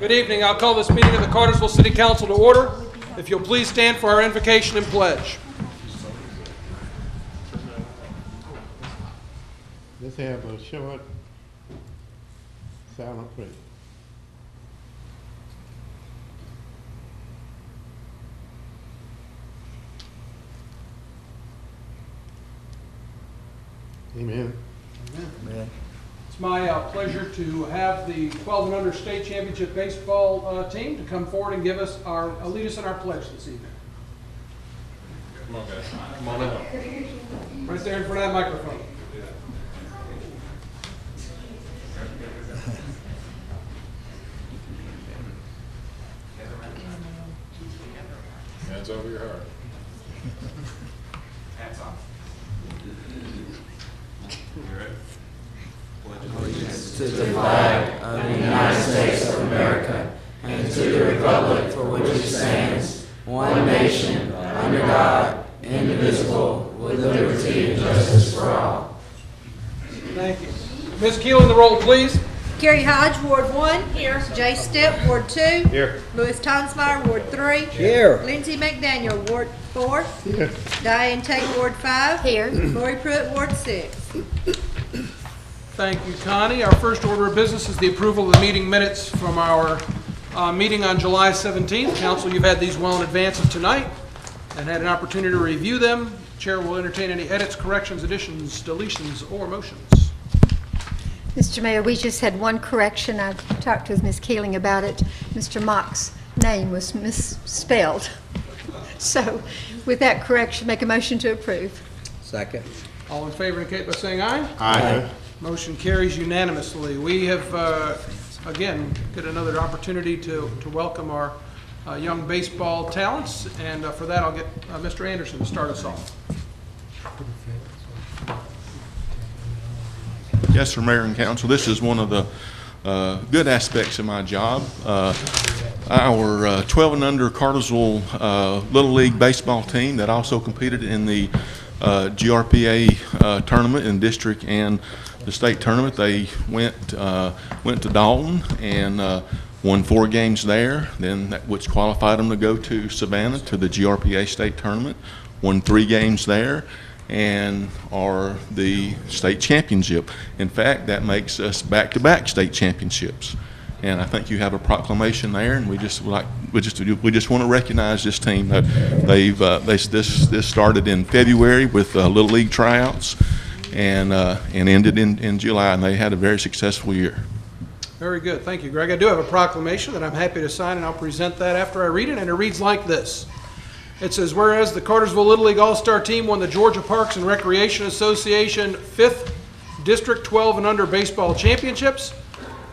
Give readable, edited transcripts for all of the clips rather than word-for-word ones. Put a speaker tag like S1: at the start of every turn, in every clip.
S1: Good evening. I'll call this meeting of the Cartersville City Council to order. If you'll please stand for our invocation and pledge.
S2: Let's have a short silent prayer. Amen.
S1: Amen. It's my pleasure to have the 12 and under state championship baseball team to come forward and lead us in our pledge this evening.
S3: Come on, guys. Come on up.
S1: Right there in front of that microphone.
S3: Hands over your heart.
S4: Hats off. You ready?
S5: Allegiance to the flag of the United States of America and to the republic for which it stands, one nation, under God, indivisible, with liberty and justice for all.
S1: Thank you. Ms. Keeling, the roll, please.
S6: Gary Hodge, Ward 1. Here. Jay Stepp, Ward 2.
S3: Here.
S6: Louis Tonsmeyer, Ward 3.
S5: Here.
S6: Lindsey McDaniel, Ward 4.
S2: Here.
S6: Diane Tate, Ward 5. Here. Lori Pruitt, Ward 6.
S1: Thank you, Connie. Our first order of business is the approval of the meeting minutes from our meeting on July 17th. Council, you've had these well in advance of tonight and had an opportunity to review them. Chair will entertain any edits, corrections, additions, deletions, or motions.
S7: Mr. Mayor, we just had one correction. I talked with Ms. Keeling about it. Mr. Mock's name was misspelled. So with that correction, make a motion to approve.
S5: Second.
S1: All in favor indicate by saying aye.
S2: Aye.
S1: Motion carries unanimously. We have, again, get another opportunity to welcome our young baseball talents, and for that I'll get Mr. Anderson to start us off.
S3: Yes, sir, Mayor and Council. This is one of the good aspects of my job. Our 12 and under Cartersville Little League baseball team that also competed in the GRPA tournament in district and the state tournament. They went to Dalton and won 4 games there, which qualified them to go to Savannah to the GRPA state tournament. Won 3 games there and are the state championship. In fact, that makes us back-to-back state championships. And I think you have a proclamation there, and we just want to recognize this team. This started in February with Little League tryouts, and ended in July, and they had a very successful year.
S1: Very good. Thank you, Greg. I do have a proclamation that I'm happy to sign, and I'll present that after I read it, and it reads like this. It says, whereas the Cartersville Little League All-Star Team won the Georgia Parks and Recreation Association 5th District 12 and Under Baseball Championships,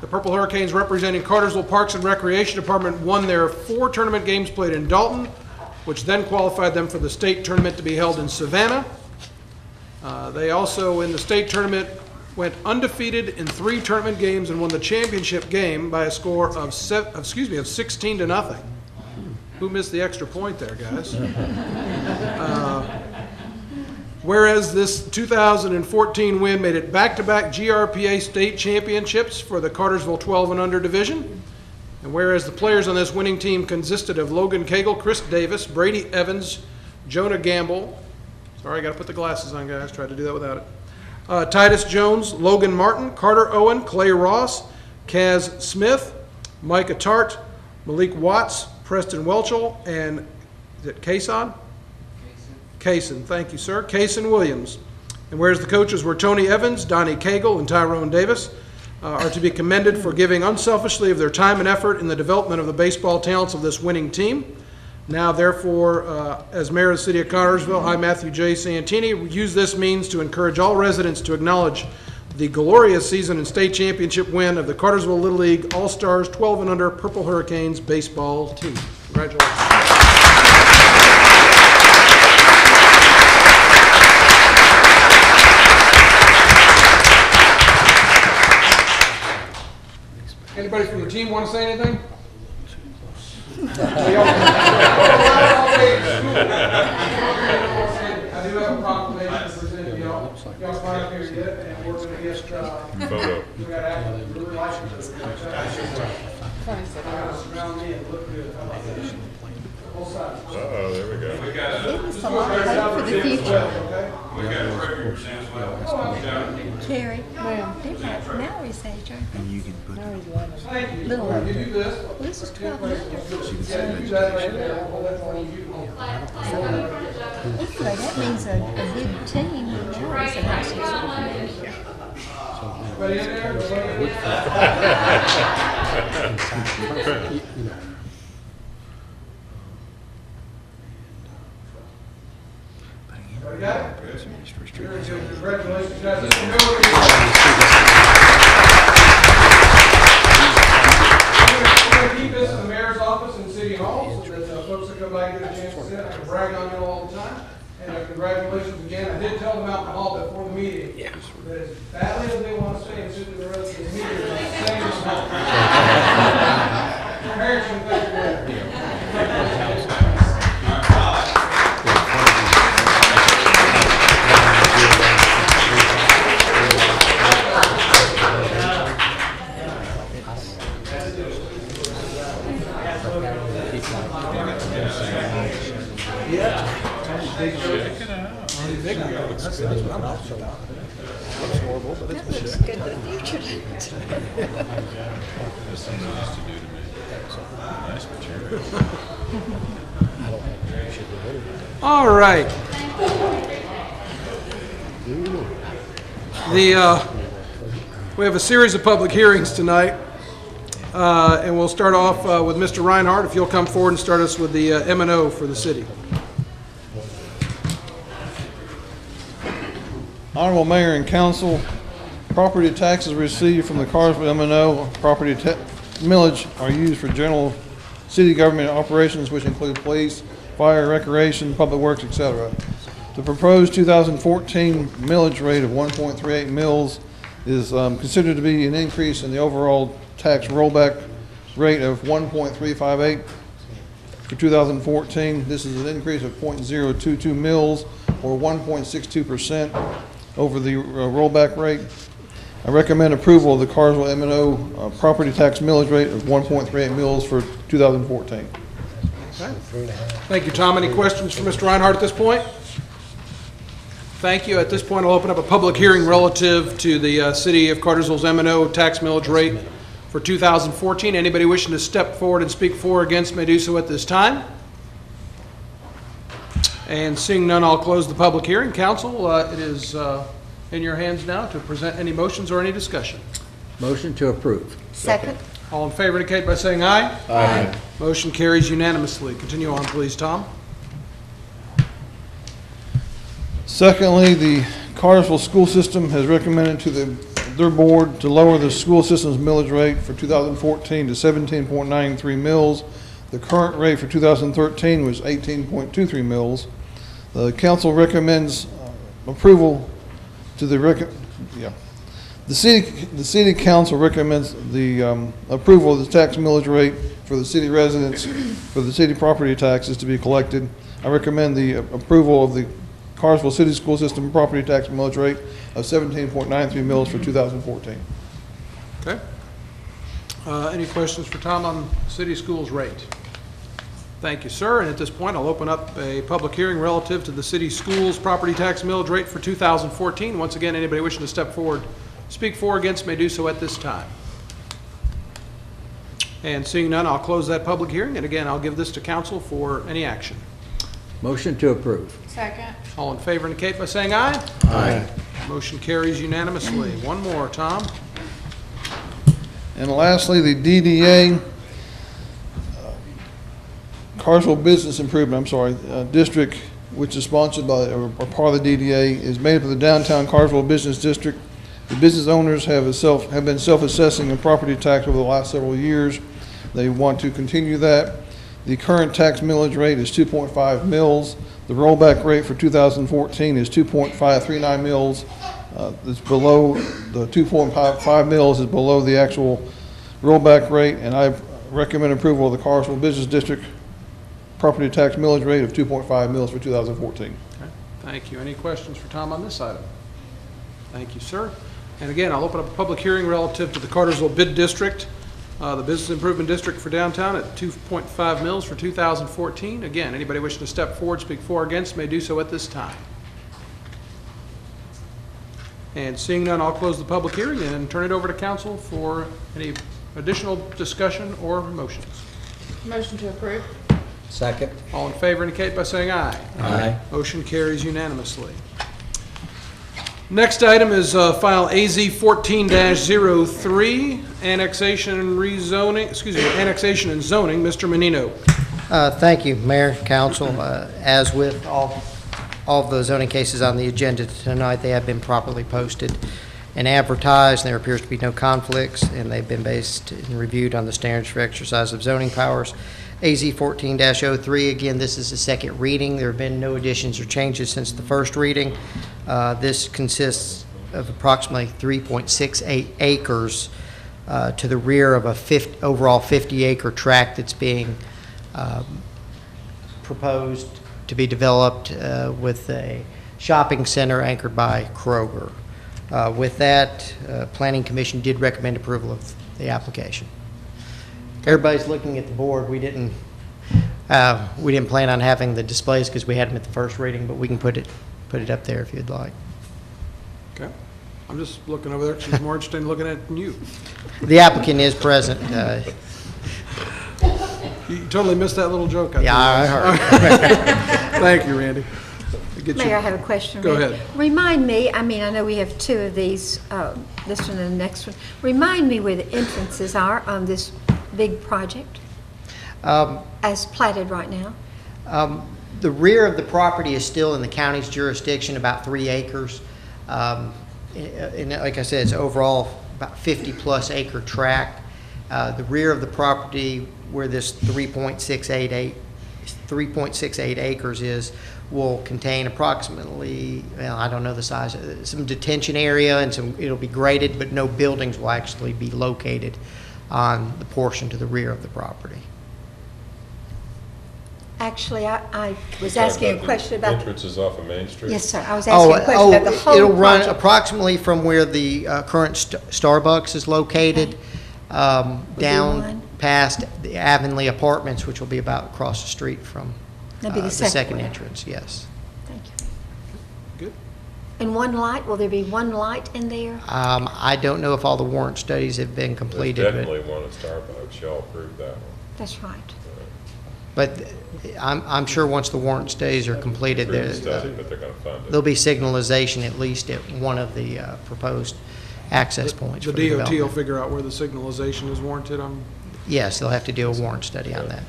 S1: the Purple Hurricanes representing Cartersville Parks and Recreation Department won their 4 tournament games played in Dalton, which then qualified them for the state tournament to be held in Savannah. They also, in the state tournament, went undefeated in 3 tournament games and won the championship game by a score of 16-0. Who missed the extra point there, guys? Whereas this 2014 win made it back-to-back GRPA state championships for the Cartersville 12 and under division, and whereas the players on this winning team consisted of Logan Cagle, Chris Davis, Brady Evans, Jonah Gamble. Sorry, I got to put the glasses on, guys. Tried to do that without it. Titus Jones, Logan Martin, Carter Owen, Clay Ross, Kaz Smith, Micah Tart, Malik Watts, Preston Welchel, and is it Kayson? Kayson, thank you, sir. Kayson Williams. And whereas the coaches were Tony Evans, Donnie Cagle, and Tyrone Davis, are to be commended for giving unselfishly of their time and effort in the development of the baseball talents of this winning team. Now, therefore, as Mayor of the City of Cartersville, I, Matthew J. Santini, use this means to encourage all residents to acknowledge the glorious season and state championship win of the Cartersville Little League All-Stars 12 and Under Purple Hurricanes baseball team. Congratulations. Anybody from the team want to say anything? I do have a proclamation to present to y'all. Y'all find here yet, and we're going to get
S3: Photo.
S1: we got to have a license.
S4: Uh-oh, there we go.
S7: Give us a lot of hope for the future. Terry, well, they're now his age, aren't they?
S8: You can put
S7: Little older.
S1: Do this.
S7: Well, this is 12 and under. Anyway, that means a good team now is an high school.
S1: Everybody in there? Everybody got it? Very good. Congratulations, guys. Let's go over here. We're going to keep this in the mayor's office in City Hall so that folks that come by get a chance to sit. I can brag on you all the time. And congratulations again. I did tell them out in the hall before the meeting that as badly as they want to stay and sit through the rest of the meeting, they're staying in the hall. Parents can thank you later.
S7: That looks good for the future.
S1: All right. We have a series of public hearings tonight, and we'll start off with Mr. Reinhardt, if you'll come forward and start us with the M&O for the city.
S9: Honorable Mayor and Council, property taxes received from the Cartersville M&O property millage are used for general city government operations, which include police, fire, recreation, public works, etc. The proposed 2014 millage rate of 1.38 mils is considered to be an increase in the overall tax rollback rate of 1.358 for 2014. This is an increase of 0.022 mils or 1.62% over the rollback rate. I recommend approval of the Cartersville M&O property tax millage rate of 1.38 mils for 2014.
S1: Okay. Thank you, Tom. Any questions for Mr. Reinhardt at this point? Thank you. At this point, I'll open up a public hearing relative to the City of Cartersville's M&O tax millage rate for 2014. Anybody wishing to step forward and speak for or against may do so at this time. And seeing none, I'll close the public hearing. Council, it is in your hands now to present any motions or any discussion.
S8: Motion to approve.
S7: Second.
S1: All in favor indicate by saying aye.
S8: Aye.
S1: Motion carries unanimously. Continue on, please, Tom.
S9: Secondly, the Cartersville School System has recommended to their board to lower the school system's millage rate for 2014 to 17.93 mils. The current rate for 2013 was 18.23 mils. The council recommends approval to the city council recommends the approval of the tax millage rate for the city residents for the city property taxes to be collected. I recommend the approval of the Cartersville City School System property tax millage rate of 17.93 mils for 2014.
S1: Okay. Any questions for Tom on city schools rate? Thank you, sir. And at this point, I'll open up a public hearing relative to the city schools property tax millage rate for 2014. Once again, anybody wishing to step forward, speak for or against may do so at this time. And seeing none, I'll close that public hearing. And again, I'll give this to council for any action.
S8: Motion to approve.
S6: Second.
S1: All in favor indicate by saying aye.
S8: Aye.
S1: Motion carries unanimously. One more, Tom.
S9: And lastly, the DDA, Cartersville Business Improvement, District, which is sponsored by, or part of the DDA, is made up of the downtown Cartersville Business District. The business owners have been self-assessing a property tax over the last several years. They want to continue that. The current tax millage rate is 2.5 mils. The rollback rate for 2014 is 2.539 mils. It's below, the 2.5 mils is below the actual rollback rate, and I recommend approval of the Cartersville Business District property tax millage rate of 2.5 mils for 2014.
S1: Okay. Thank you. Any questions for Tom on this item? Thank you, sir. And again, I'll open up a public hearing relative to the Cartersville Bid District the Business Improvement District for downtown at 2.5 mils for 2014. Again, anybody wishing to step forward, speak for or against, may do so at this time. And seeing none, I'll close the public hearing and turn it over to council for any additional discussion or motions.
S6: Motion to approve.
S8: Second.
S1: All in favor indicate by saying aye.
S8: Aye.
S1: Motion carries unanimously. Next item is file AZ 14-03, annexation and rezoning, annexation and zoning. Mr. Menino.
S10: Thank you, Mayor, Council. As with all of the zoning cases on the agenda tonight, they have been properly posted and advertised, and there appears to be no conflicts, and they've been based and reviewed on the standards for exercise of zoning powers. AZ 14-03, again, this is the second reading. There have been no additions or changes since the first reading. This consists of approximately 3.68 acres to the rear of a overall 50-acre tract that's being proposed to be developed with a shopping center anchored by Kroger. With that, Planning Commission did recommend approval of the application. Everybody's looking at the board. We didn't plan on having the displays because we had them at the first reading, but we can put it up there if you'd like.
S1: Okay. I'm just looking over there. She's more interested in looking at it than you.
S10: The applicant is present.
S1: You totally missed that little joke.
S10: Yeah, I heard.
S1: Thank you, Randy.
S7: Mayor, I have a question.
S1: Go ahead.
S7: Remind me, I know we have two of these, this one and the next one. Remind me where the entrances are on this big project as platted right now.
S10: The rear of the property is still in the county's jurisdiction, about 3 acres. And like I said, it's overall about 50-plus acre tract. The rear of the property where this 3.68 acres is will contain approximately, well, I don't know the size, some detention area and it'll be graded, but no buildings will actually be located on the portion to the rear of the property.
S7: Actually, I was asking a question about...
S4: Entrances off of Main Street?
S7: Yes, sir. I was asking a question about the whole
S10: it'll run
S7: project.
S10: approximately from where the current Starbucks is located, down
S7: one.
S10: past the Avonlea Apartments, which will be about across the street from
S7: That'd be the
S10: the
S7: second
S10: second
S7: one.
S10: entrance, yes.
S7: Thank you.
S1: Good.
S7: And one light, will there be one light in there?
S10: I don't know if all the warrant studies have been
S4: There's
S10: completed,
S4: definitely one at Starbucks. Y'all approved that one.
S7: That's right.
S10: but I'm sure once the warrant studies are completed,
S4: Approved the study, but they're gonna fund it.
S10: there'll be signalization at least at one of the proposed access points
S1: The
S10: for the
S1: DOT will
S10: development.
S1: figure out where the signalization is warranted.
S10: Yes, they'll have to do a warrant study on that.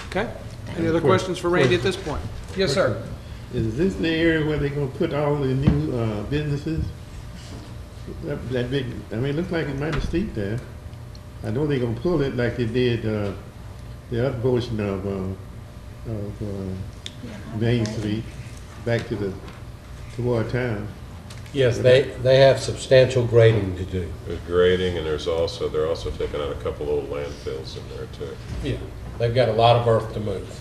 S1: Okay. Any other questions for Randy at this point? Yes, sir.
S2: Is this the area where they're gonna put all the new businesses? That big, I mean, it looks like it might be steep there. I know they're gonna pull it like they did the other portion of Main Street back to toward town.
S11: Yes, they have substantial grading to do.
S4: There's grading, and they're also taking out a couple old landfills in there too.
S11: Yeah. They've got a lot of earth to move.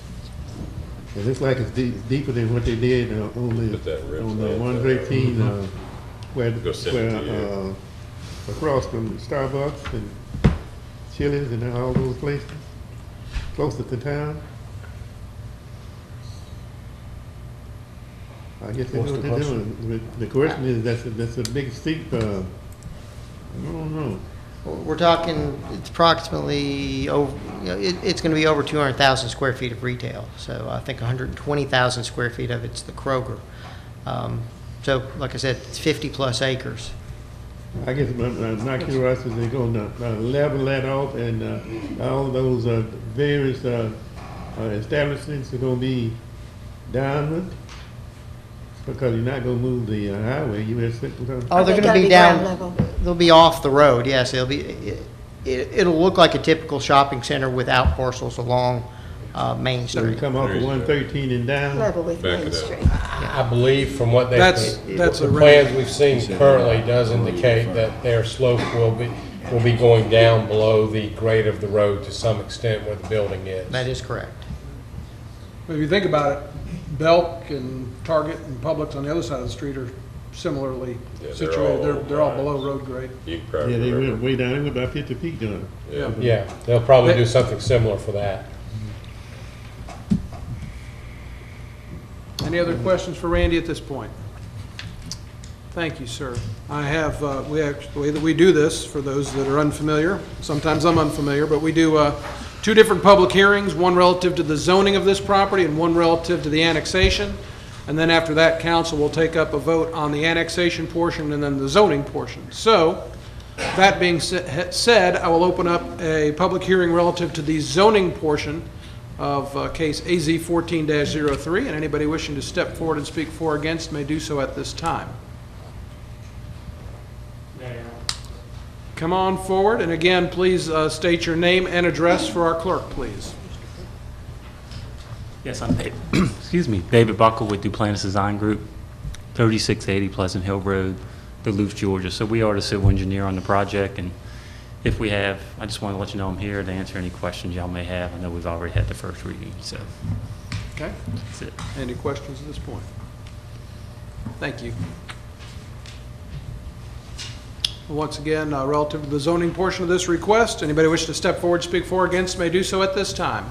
S2: It looks like it's deeper than what they did on
S4: Put that ridge
S2: the
S4: landfill.
S2: 113 where
S4: Go send it to
S2: across from Starbucks and Chili's and all those places closer to town. I guess they know
S11: What's
S2: what
S11: the
S2: they're
S11: question?
S2: doing. The question is, that's a big steep, I don't know.
S10: We're talking, it's approximately, it's going to be over 200,000 square feet of retail. So I think 120,000 square feet of it's the Kroger. So like I said, it's 50-plus acres.
S2: I guess my curiosity is they're going to level that off and all those various establishments are going to be downward because you're not going to move the highway. US 6 or something.
S10: Oh, they're
S7: They
S10: going to
S7: gotta
S10: be
S7: be
S10: down,
S7: ground level.
S10: they'll be off the road, yes. It'll look like a typical shopping center without parcels along Main
S2: So you
S10: Street.
S2: come off of 113 and down.
S7: Level with
S4: Back
S7: Main
S4: it up.
S7: Street.
S11: I believe from what
S1: That's
S11: the
S1: a
S11: plans we've seen currently does indicate that their slope will be going down below the grade of the road to some extent where the building is.
S10: That is correct.
S1: If you think about it, Belk and Target and Publix on the other side of the street are similarly
S4: Yeah, they're
S1: situated.
S4: all
S1: They're all
S4: rise.
S1: below road grade.
S4: You can probably
S2: Yeah, they went
S4: remember.
S2: way down, they went about 50 feet down.
S1: Yeah.
S11: Yeah, they'll probably do something similar for that.
S1: Any other questions for Randy at this point? Thank you, sir. I have, the way that we do this, for those that are unfamiliar, sometimes I'm unfamiliar, but we do two different public hearings, one relative to the zoning of this property and one relative to the annexation. And then after that, council will take up a vote on the annexation portion and then the zoning portion. So, that being said, I will open up a public hearing relative to the zoning portion of case AZ 14-03, and anybody wishing to step forward and speak for or against may do so at this time. Come on forward, and again, please state your name and address for our clerk, please.
S12: Yes, I'm excuse me, David Buckle with Duplantis Design Group, 3680 Pleasant Hill Road, Duluth, Georgia. So we are the civil engineer on the project, and if we have, I just want to let you know I'm here to answer any questions y'all may have. I know we've already had the first reading, so
S1: Okay.
S12: that's it.
S1: Any questions at this point? Thank you. Once again, relative to the zoning portion of this request, anybody wish to step forward, speak for or against may do so at this time.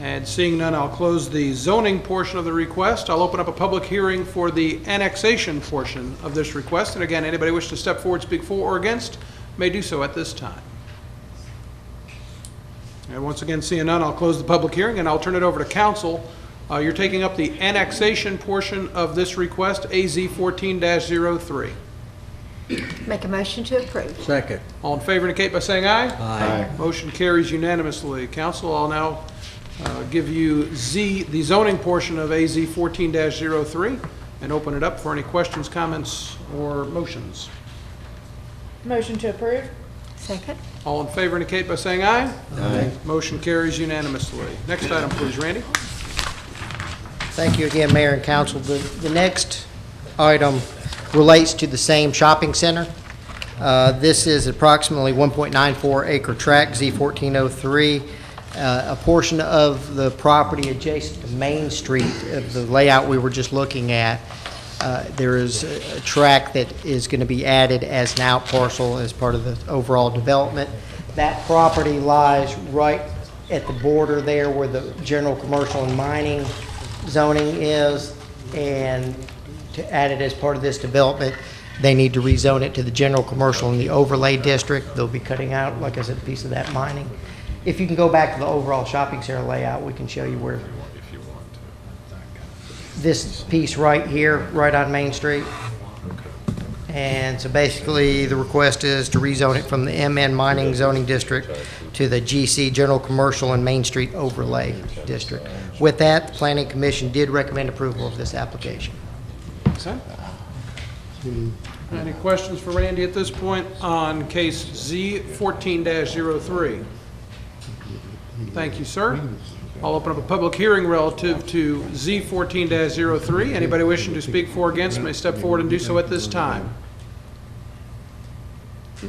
S1: And seeing none, I'll close the zoning portion of the request. I'll open up a public hearing for the annexation portion of this request. And again, anybody wish to step forward, speak for or against may do so at this time. And once again, seeing none, I'll close the public hearing and I'll turn it over to council. You're taking up the annexation portion of this request, AZ 14-03.
S7: Make a motion to approve.
S8: Second.
S1: All in favor indicate by saying aye.
S8: Aye.
S1: Motion carries unanimously. Council, I'll now give you the zoning portion of AZ 14-03 and open it up for any questions, comments, or motions.
S6: Motion to approve?
S7: Second.
S1: All in favor indicate by saying aye. Aye. Motion carries unanimously. Next item, please, Randy.
S10: Thank you again, Mayor and Council. The next item relates to the same shopping center. This is approximately 1.94 acre tract, Z1403. A portion of the property adjacent to Main Street, of the layout we were just looking at, there is a tract that is going to be added as an out parcel as part of the overall development. That property lies right at the border there where the general commercial and mining zoning is, and to add it as part of this development, they need to rezone it to the general commercial and the overlay district. They'll be cutting out, like I said, a piece of that mining. If you can go back to the overall shopping center layout, we can show you where this piece right here, right on Main Street. And so basically, the request is to rezone it from the MN Mining Zoning District to the GC General Commercial and Main Street Overlay District. With that, the Planning Commission did recommend approval of this application.
S1: Okay. Any questions for Randy at this point on case Z 14-03? Thank you, sir. I'll open up a public hearing relative to Z 14-03. Anybody wishing to speak for or against may step forward and do so at this time.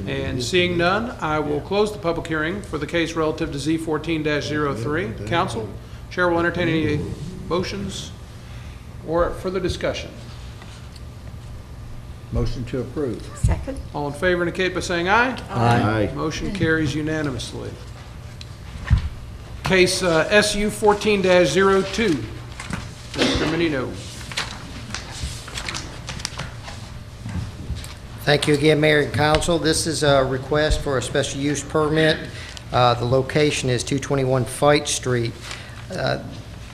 S1: And seeing none, I will close the public hearing for the case relative to Z 14-03. Council, Chair will entertain any motions or further discussion.
S8: Motion to approve.
S7: Second.
S1: All in favor indicate by saying aye.
S8: Aye.
S1: Motion carries unanimously. Case SU 14-02. Mr. Menino.
S10: Thank you again, Mayor and Council. This is a request for a special use permit. The location is 221 Fight Street.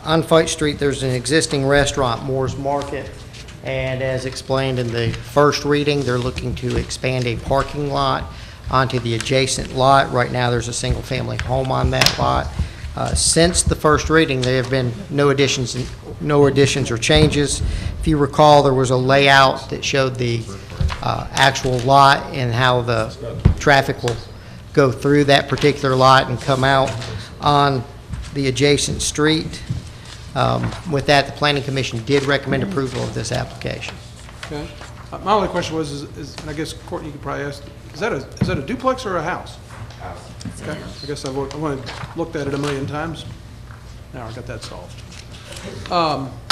S10: On Fight Street, there's an existing restaurant, Moore's Market, and as explained in the first reading, they're looking to expand a parking lot onto the adjacent lot. Right now, there's a single-family home on that lot. Since the first reading, there have been no additions or changes. If you recall, there was a layout that showed the actual lot and how the traffic will go through that particular lot and come out on the adjacent street. With that, the Planning Commission did recommend approval of this application.
S1: Okay. My only question was, and I guess Courtney, you could probably ask, is that a duplex or a house? Okay. I guess I've looked at it a million times. Now I got that solved.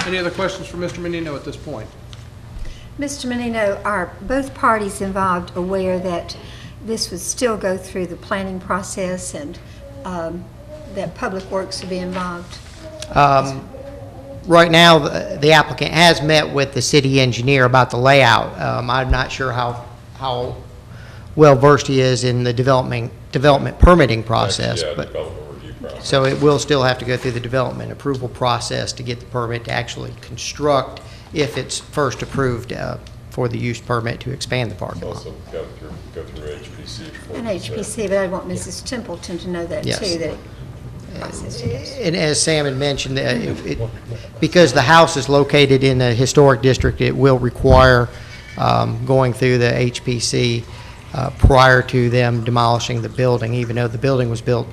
S1: Any other questions for Mr. Menino at this point?
S7: Mr. Menino, are both parties involved aware that this would still go through the planning process and that Public Works would be involved?
S10: Right now, the applicant has met with the city engineer about the layout. I'm not sure how well-versed he is in the development permitting process,
S4: Yeah,
S10: but,
S4: development review process.
S10: so it will still have to go through the development approval process to get the permit to actually construct if it's first approved for the use permit to expand the parking lot.
S4: Also go through HPC. before
S7: And
S4: it's there.
S7: HPC, but I want Mrs. Templeton to know that
S10: Yes.
S7: too, that process, yes.
S10: And as Sam had mentioned, because the house is located in a historic district, it will require going through the HPC prior to them demolishing the building, even though the building was built,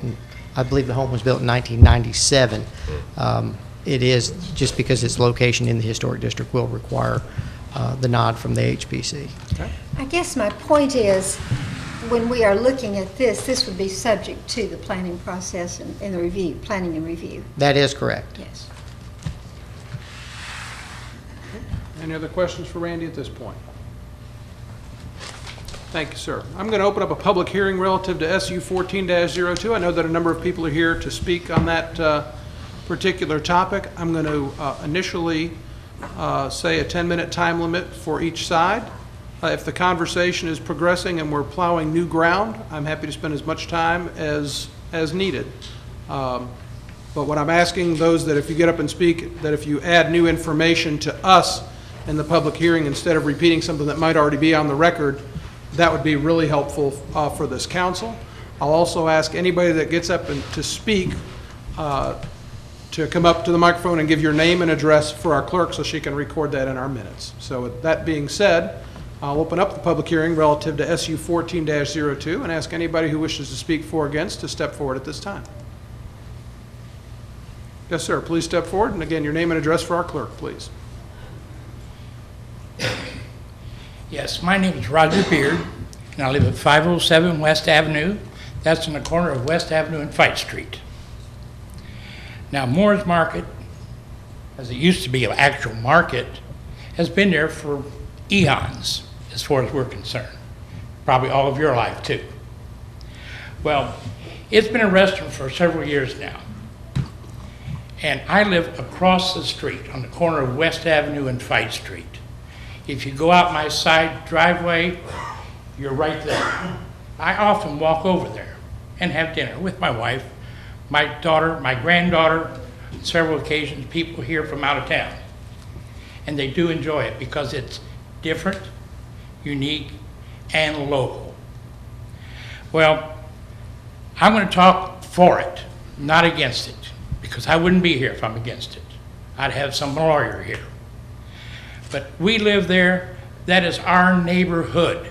S10: I believe the home was built in 1997. It is, just because its location in the historic district will require the nod from the HPC.
S7: I guess my point is, when we are looking at this, this would be subject to the planning process and the review, planning and review.
S10: That is correct.
S7: Yes.
S1: Any other questions for Randy at this point? Thank you, sir. I'm going to open up a public hearing relative to SU 14-02. I know that a number of people are here to speak on that particular topic. I'm going to initially say a 10-minute time limit for each side. If the conversation is progressing and we're plowing new ground, I'm happy to spend as much time as needed. But what I'm asking those that if you get up and speak, that if you add new information to us in the public hearing instead of repeating something that might already be on the record, that would be really helpful for this council. I'll also ask anybody that gets up and to speak to come up to the microphone and give your name and address for our clerk so she can record that in our minutes. So with that being said, I'll open up the public hearing relative to SU 14-02 and ask anybody who wishes to speak for or against to step forward at this time. Yes, sir. Please step forward. And again, your name and address for our clerk, please.
S13: Yes, my name is Roger Beard, and I live at 507 West Avenue. That's on the corner of West Avenue and Fight Street. Now, Moore's Market, as it used to be an actual market, has been there for eons, as far as we're concerned. Probably all of your life, too. Well, it's been a restaurant for several years now. And I live across the street on the corner of West Avenue and Fight Street. If you go out my side driveway, you're right there. I often walk over there and have dinner with my wife, my daughter, my granddaughter, on several occasions, people here from out of town. And they do enjoy it because it's different, unique, and local. Well, I'm going to talk for it, not against it, because I wouldn't be here if I'm against it. I'd have some lawyer here. But we live there. That is our neighborhood.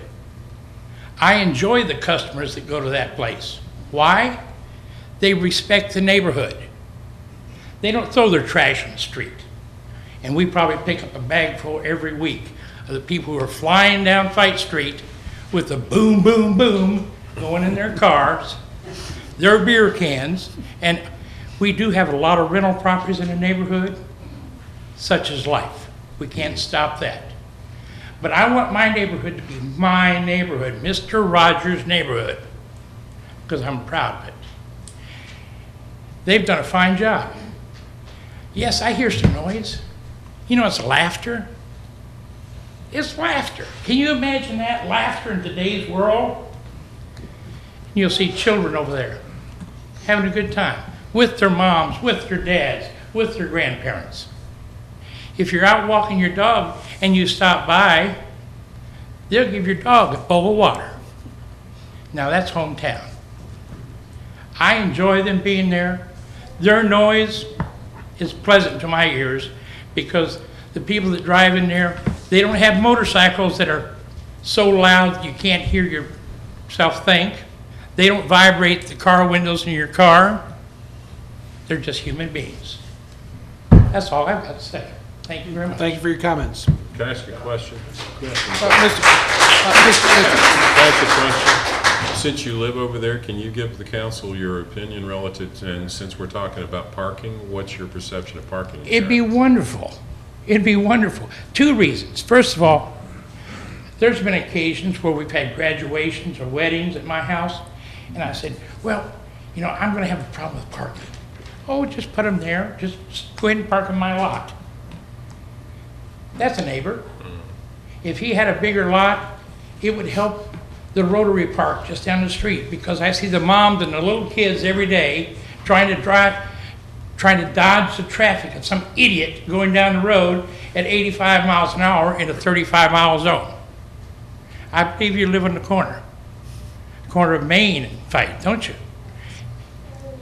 S13: I enjoy the customers that go to that place. Why? They respect the neighborhood. They don't throw their trash in the street. And we probably pick up a bag full every week of the people who are flying down Fight Street with the boom, boom, boom going in their cars, their beer cans. And we do have a lot of rental properties in the neighborhood, such as life. We can't stop that. But I want my neighborhood to be my neighborhood, Mr. Rogers' neighborhood, because I'm proud of it. They've done a fine job. Yes, I hear some noise. You know, it's laughter. It's laughter. Can you imagine that, laughter in today's world? You'll see children over there having a good time with their moms, with their dads, with their grandparents. If you're out walking your dog and you stop by, they'll give your dog a bowl of water. Now that's hometown. I enjoy them being there. Their noise is pleasant to my ears because the people that drive in there, they don't have motorcycles that are so loud you can't hear yourself think. They don't vibrate the car windows in your car. They're just human beings. That's all I've got to say. Thank you very much.
S1: Thank you for your comments.
S4: Can I ask a question?
S1: Mr.
S4: Can I ask a question? Since you live over there, can you give the council your opinion relative to, and since we're talking about parking, what's your perception of parking?
S13: It'd be wonderful. It'd be wonderful. 2 reasons. First of all, there's been occasions where we've had graduations or weddings at my house, and I said, well, you know, I'm going to have a problem with parking. Oh, just put them there. Just go ahead and park in my lot. That's a neighbor. If he had a bigger lot, it would help the Rotary Park just down the street, because I see the moms and the little kids every day trying to dodge the traffic of some idiot going down the road at 85 miles an hour in a 35-mile zone. I believe you live on the corner of Main and Fight, don't you?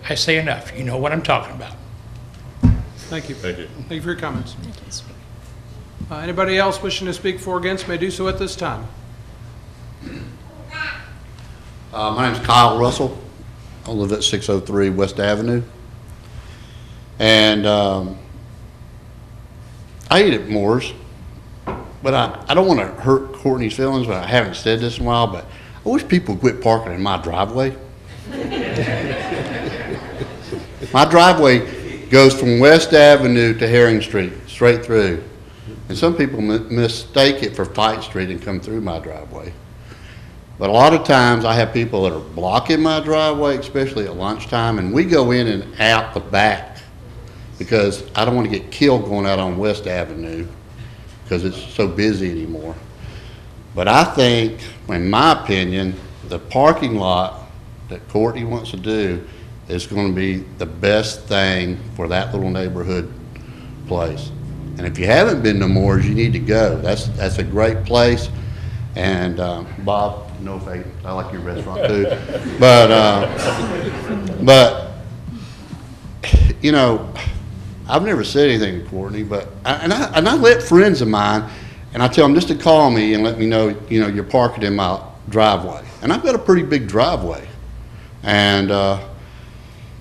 S13: I say enough. You know what I'm talking about.
S1: Thank you.
S4: Thank you.
S1: Thank you for your comments. Anybody else wishing to speak for or against may do so at this time.
S14: My name's Kyle Russell. I live at 603 West Avenue. And I eat at Moore's, but I don't want to hurt Courtney's feelings, but I haven't said this in a while, but I wish people would quit parking in my driveway. My driveway goes from West Avenue to Herring Street, straight through. And some people mistake it for Fight Street and come through my driveway. But a lot of times I have people that are blocking my driveway, especially at lunchtime, and we go in and out the back because I don't want to get killed going out on West Avenue because it's so busy anymore. But I think, in my opinion, the parking lot that Courtney wants to do is going to be the best thing for that little neighborhood place. And if you haven't been to Moore's, you need to go. That's a great place. And Bob, no offense, I like your restaurant too. But you know, I've never said anything to Courtney, but I let friends of mine, and I tell them just to call me and let me know, you know, you're parking in my driveway. And I've got a pretty big driveway. And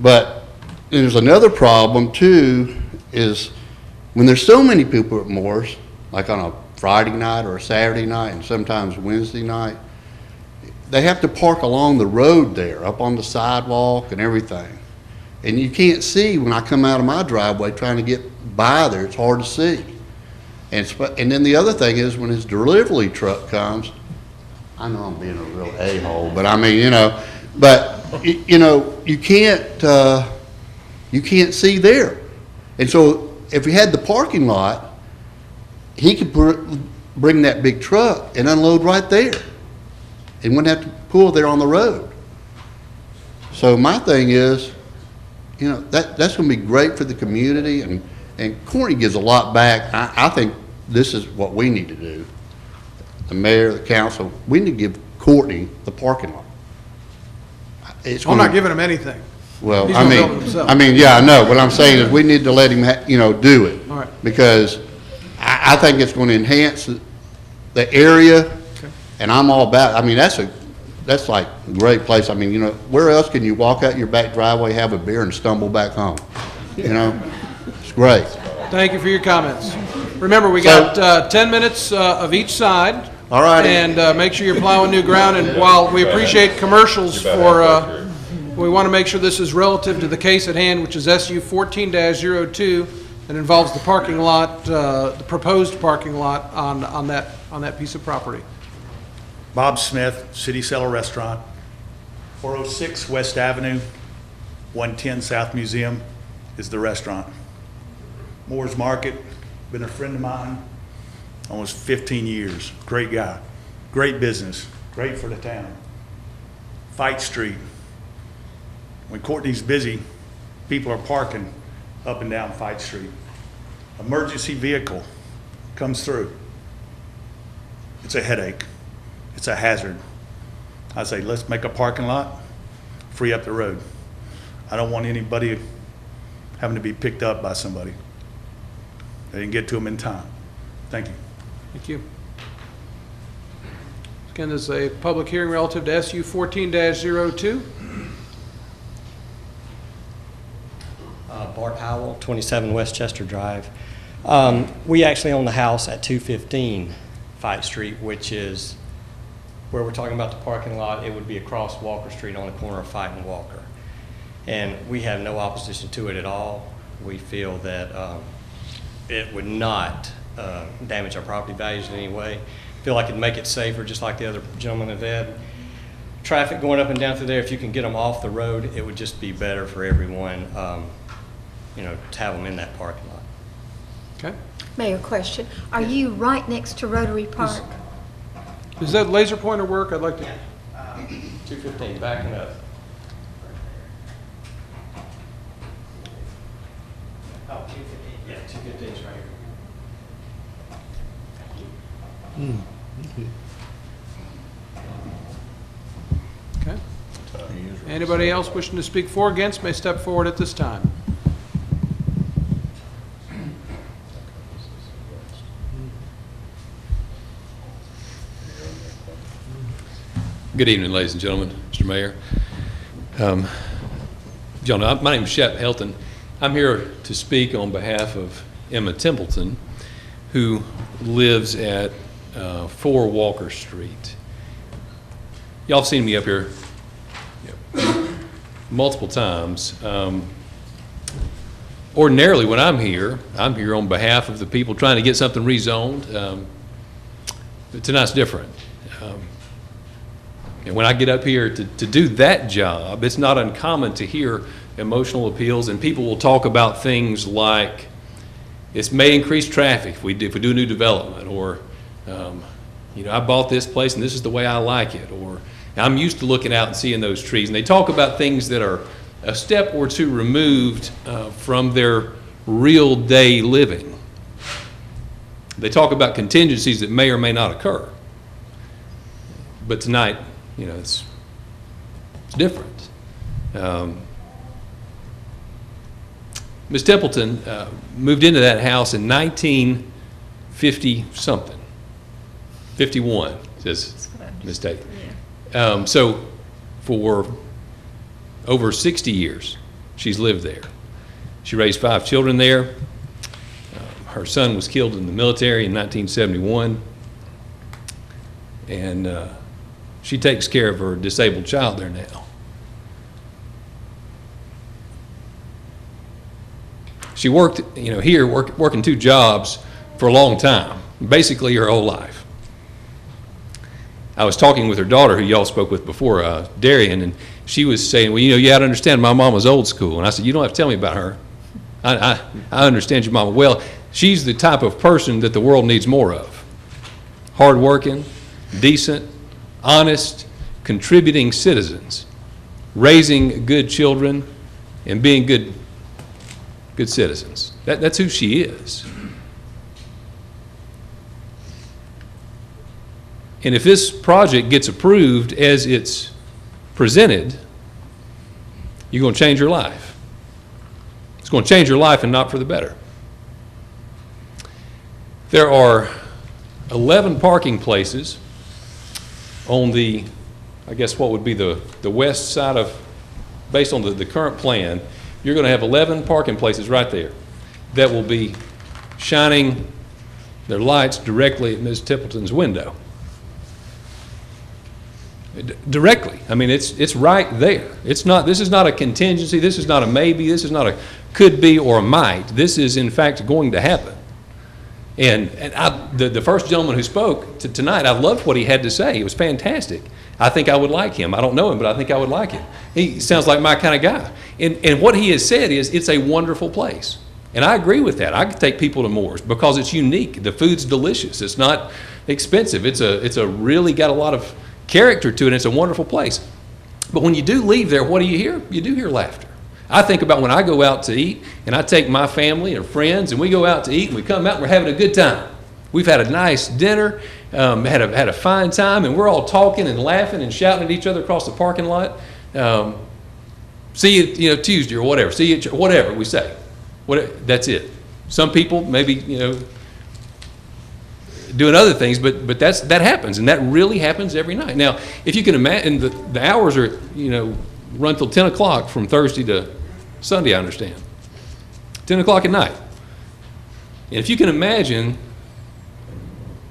S14: but there's another problem too, is when there's so many people at Moore's, like on a Friday night or a Saturday night and sometimes Wednesday night, they have to park along the road there, up on the sidewalk and everything. And you can't see when I come out of my driveway trying to get by there. It's hard to see. And then the other thing is when his delivery truck comes, I know I'm being a real a-hole, but I mean, you know, but you know, you can't see there. And so if we had the parking lot, he could bring that big truck and unload right there and wouldn't have to pull there on the road. So my thing is, you know, that's going to be great for the community, and Courtney gives a lot back. I think this is what we need to do. The mayor, the council, we need to give Courtney the parking lot.
S1: I'm not giving him anything.
S14: Well,
S1: He's gonna build it himself.
S14: I mean, yeah, I know. What I'm saying is we need to let him, you know, do it.
S1: All right.
S14: Because I think it's going to enhance the area,
S1: Okay.
S14: and I'm all about. I mean, that's like a great place. I mean, you know, where else can you walk out your back driveway, have a beer, and stumble back home? You know, it's great.
S1: Thank you for your comments. Remember, we got 10 minutes of each side.
S14: All right.
S1: And make sure you're plowing new ground. And while we appreciate commercials for, we want to make sure this is relative to the case at hand, which is SU 14-02, and involves the parking lot, the proposed parking lot on that piece of property.
S15: Bob Smith, City Cellar Restaurant, 406 West Avenue, 110 South Museum is the restaurant. Moore's Market, been a friend of mine almost 15 years. Great guy, great business, great for the town. Fight Street. When Courtney's busy, people are parking up and down Fight Street. Emergency vehicle comes through. It's a headache. It's a hazard. I say, let's make a parking lot, free up the road. I don't want anybody having to be picked up by somebody. They didn't get to them in time. Thank you.
S1: Thank you. Again, this is a public hearing relative to SU 14-02.
S16: Bart Howell, 27 Westchester Drive. We actually own the house at 215 Fight Street, which is where we're talking about the parking lot, it would be across Walker Street on the corner of Fight and Walker. And we have no opposition to it at all. We feel that it would not damage our property values in any way. Feel like it'd make it safer, just like the other gentlemen have had. Traffic going up and down through there, if you can get them off the road, it would just be better for everyone, you know, to have them in that parking lot.
S1: Okay.
S7: Mayor, question. Are you right next to Rotary Park?
S1: Does that laser pointer work? I'd like to.
S16: 215, backing up. Oh, 215. Yeah, 215 is right here.
S1: Okay. Anybody else wishing to speak for or against may step forward at this time.
S17: Good evening, ladies and gentlemen, Mr. Mayor. John, my name is Shep Helton. I'm here to speak on behalf of Emma Templeton, who lives at 4 Walker Street. Y'all have seen me up here multiple times. Ordinarily, when I'm here on behalf of the people trying to get something rezoned. Tonight's different. And when I get up here to do that job, it's not uncommon to hear emotional appeals, and people will talk about things like, this may increase traffic if we do new development, or, you know, I bought this place and this is the way I like it, or I'm used to looking out and seeing those trees. And they talk about things that are a step or two removed from their real day living. They talk about contingencies that may or may not occur. But tonight, you know, it's different. Ms. Templeton moved into that house in 1950-something. 51, says Ms. Tate. So for over 60 years, she's lived there. She raised 5 children there. Her son was killed in the military in 1971. And she takes care of her disabled child there now. She worked, you know, here, working 2 jobs for a long time, basically her whole life. I was talking with her daughter, who y'all spoke with before, Darian, and she was saying, well, you know, you got to understand my mom was old school. And I said, you don't have to tell me about her. I understand your mama well. She's the type of person that the world needs more of. Hardworking, decent, honest, contributing citizens, raising good children, and being good citizens. That's who she is. And if this project gets approved as it's presented, you're going to change your life. It's going to change your life, and not for the better. There are 11 parking places on the, I guess what would be the west side of, based on the current plan, you're going to have 11 parking places right there that will be shining their lights directly at Ms. Templeton's window. Directly. I mean, it's right there. It's not, this is not a contingency, this is not a maybe, this is not a could be or a might. This is in fact going to happen. And the first gentleman who spoke tonight, I loved what he had to say. It was fantastic. I think I would like him. I don't know him, but I think I would like him. He sounds like my kind of guy. And what he has said is, it's a wonderful place. And I agree with that. I could take people to Moore's because it's unique. The food's delicious. It's not expensive. It's a really got a lot of character to it, and it's a wonderful place. But when you do leave there, what do you hear? You do hear laughter. I think about when I go out to eat, and I take my family or friends, and we go out to eat, and we come out, and we're having a good time. We've had a nice dinner, had a fine time, and we're all talking and laughing and shouting at each other across the parking lot. See you, Tuesday or whatever. See you, whatever we say. That's it. Some people maybe, doing other things, but that happens, and that really happens every night. Now, if you can imagine, the hours are, run till 10 o'clock from Thursday to Sunday, I understand. 10 o'clock at night. And if you can imagine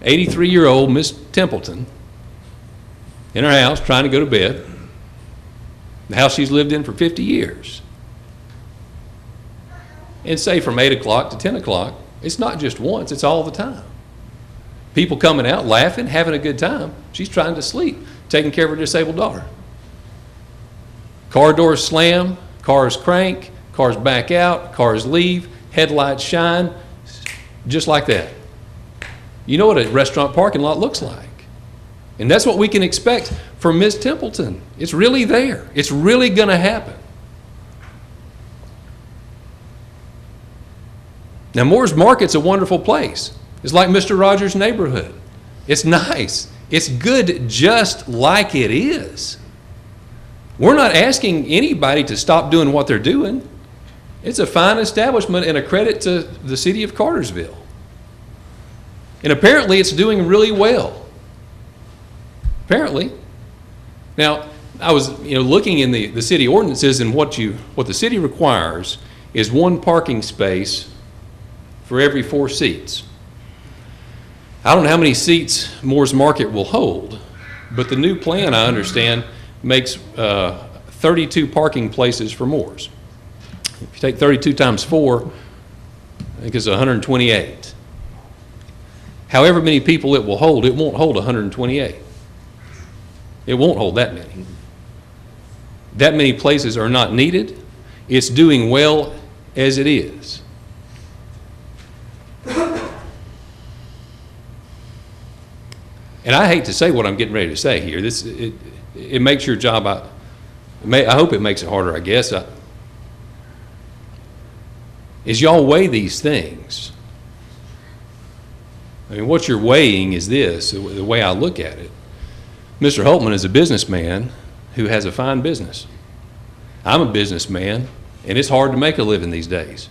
S17: 83-year-old Miss Templeton in her house trying to go to bed, the house she's lived in for 50 years. And say from 8 o'clock to 10 o'clock, it's not just once, it's all the time. People coming out, laughing, having a good time. She's trying to sleep, taking care of her disabled daughter. Car doors slam, cars crank, cars back out, cars leave, headlights shine, just like that. You know what a restaurant parking lot looks like. And that's what we can expect from Ms. Templeton. It's really there. It's really going to happen. Now, Moore's Market's a wonderful place. It's like Mr. Rogers' neighborhood. It's nice. It's good just like it is. We're not asking anybody to stop doing what they're doing. It's a fine establishment and a credit to the city of Cartersville. And apparently it's doing really well. Apparently. Now, I was looking in the city ordinances, and what the city requires is 1 parking space for every 4 seats. I don't know how many seats Moore's Market will hold, but the new plan, I understand, makes 32 parking places for Moore's. If you take 32 times 4, I think it's 128. However many people it will hold, it won't hold 128. It won't hold that many. That many places are not needed. It's doing well as it is. And I hate to say what I'm getting ready to say here. It makes your job, I hope it makes it harder, I guess. As y'all weigh these things, I mean, what you're weighing is this, the way I look at it. Mr. Holtman is a businessman who has a fine business. I'm a businessman, and it's hard to make a living these days.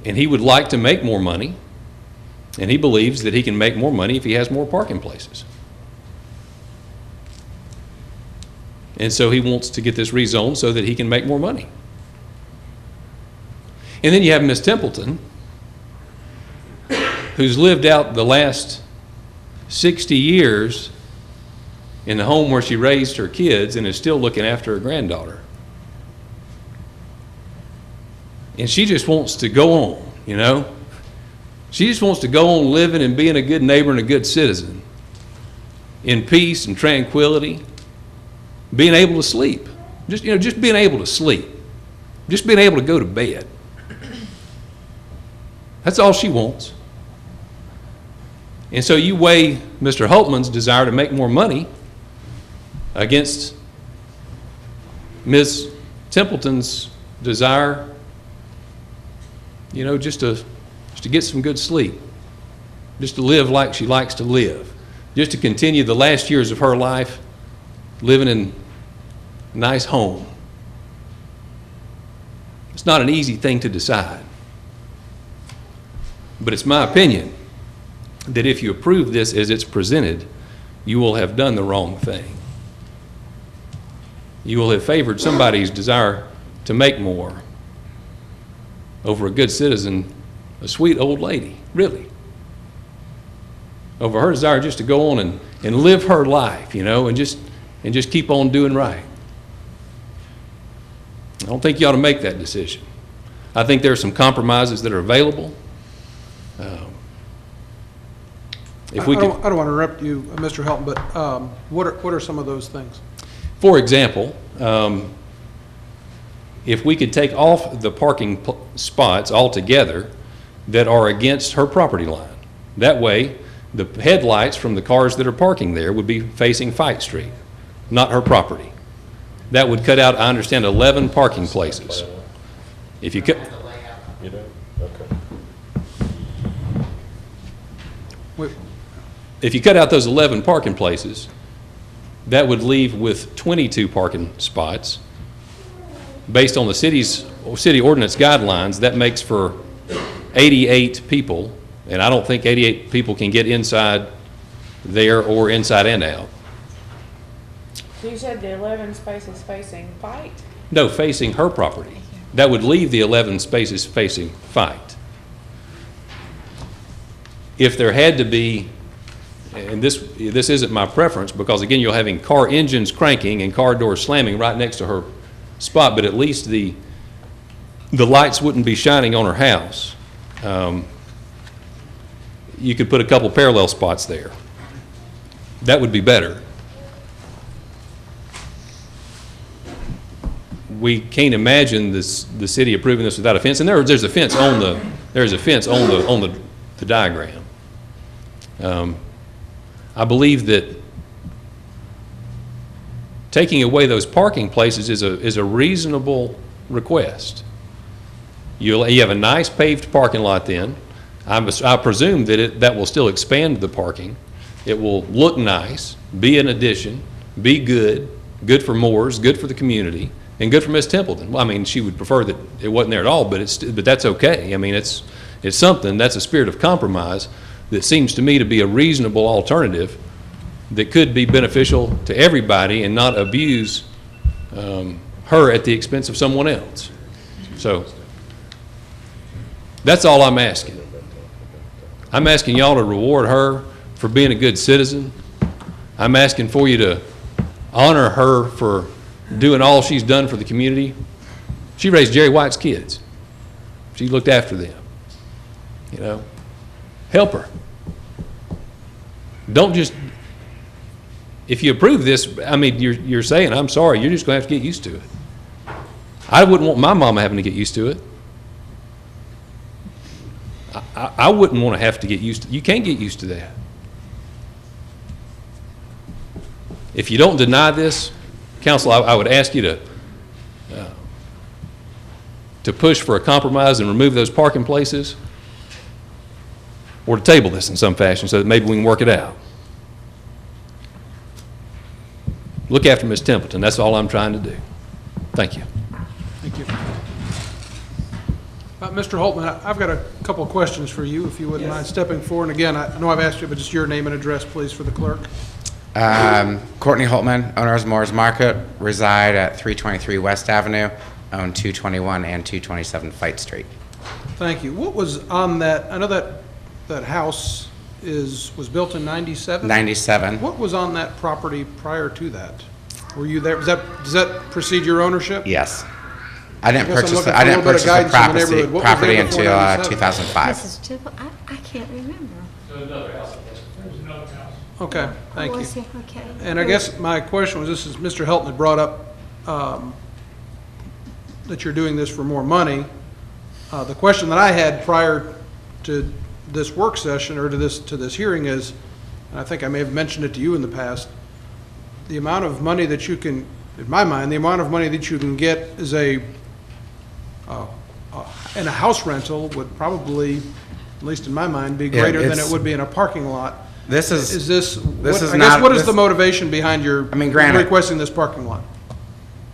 S17: And he would like to make more money, and he believes that he can make more money if he has more parking places. And so he wants to get this rezoned so that he can make more money. And then you have Miss Templeton, who's lived out the last 60 years in the home where she raised her kids and is still looking after her granddaughter. And she just wants to go on, you know? She just wants to go on living and being a good neighbor and a good citizen in peace and tranquility, being able to sleep. Just being able to sleep. Just being able to go to bed. That's all she wants. And so you weigh Mr. Holtman's desire to make more money against Ms. Templeton's desire, just to get some good sleep, just to live like she likes to live, just to continue the last years of her life living in a nice home. It's not an easy thing to decide. But it's my opinion that if you approve this as it's presented, you will have done the wrong thing. You will have favored somebody's desire to make more over a good citizen, a sweet old lady, really. Over her desire just to go on and live her life, and just keep on doing right. I don't think you ought to make that decision. I think there are some compromises that are available.
S1: I don't want to interrupt you, Mr. Helton, but what are some of those things?
S17: For example, if we could take off the parking spots altogether that are against her property line. That way, the headlights from the cars that are parking there would be facing Fight Street, not her property. That would cut out, I understand, 11 parking places. If you could...
S4: You do? Okay.
S17: If you cut out those 11 parking places, that would leave with 22 parking spots. Based on the city ordinance guidelines, that makes for 88 people, and I don't think 88 people can get inside there or inside and out.
S18: So you said the 11 spaces facing Fight?
S17: No, facing her property. That would leave the 11 spaces facing Fight. If there had to be, and this isn't my preference, because again, you're having car engines cranking and car doors slamming right next to her spot, but at least the lights wouldn't be shining on her house. You could put a couple parallel spots there. That would be better. We can't imagine the city approving this without a fence, and there's a fence on the diagram. I believe that taking away those parking places is a reasonable request. You have a nice paved parking lot then. I presume that that will still expand the parking. It will look nice, be an addition, be good for Moore's, good for the community, and good for Miss Templeton. Well, I mean, she would prefer that it wasn't there at all, but that's okay. I mean, it's something. That's a spirit of compromise that seems to me to be a reasonable alternative that could be beneficial to everybody and not abuse her at the expense of someone else. So that's all I'm asking. I'm asking y'all to reward her for being a good citizen. I'm asking for you to honor her for doing all she's done for the community. She raised Jerry White's kids. She looked after them. You know, help her. Don't just, if you approve this, I mean, you're saying, I'm sorry, you're just going to have to get used to it. I wouldn't want my mama having to get used to it. I wouldn't want to have to get used to it. You can't get used to that. If you don't deny this, council, I would ask you to push for a compromise and remove those parking places, or to table this in some fashion so that maybe we can work it out. Look after Ms. Templeton. That's all I'm trying to do. Thank you.
S1: Thank you. Mr. Holtman, I've got a couple of questions for you, if you wouldn't mind stepping forward. And again, I know I've asked you, but just your name and address, please, for the clerk.
S19: Courtney Holtman, owner of Moore's Market, reside at 323 West Avenue, own 221 and 227 Fight Street.
S1: Thank you. What was on that? I know that house was built in 97?
S19: 97.
S1: What was on that property prior to that? Were you there? Does that precede your ownership?
S19: Yes. I didn't purchase the property until 2005.
S7: Mrs. Tibble, I can't remember.
S1: Okay, thank
S7: Oh,
S1: you.
S7: I see. Okay.
S1: And I guess my question was, this is, Mr. Helton had brought up that you're doing this for more money. The question that I had prior to this work session, or to this hearing, is, and I think I may have mentioned it to you in the past, the amount of money that you can, in my mind, the amount of money that you can get is in a house rental would probably, at least in my mind, be greater than it would be in a parking lot. What is the motivation behind your requesting this parking lot?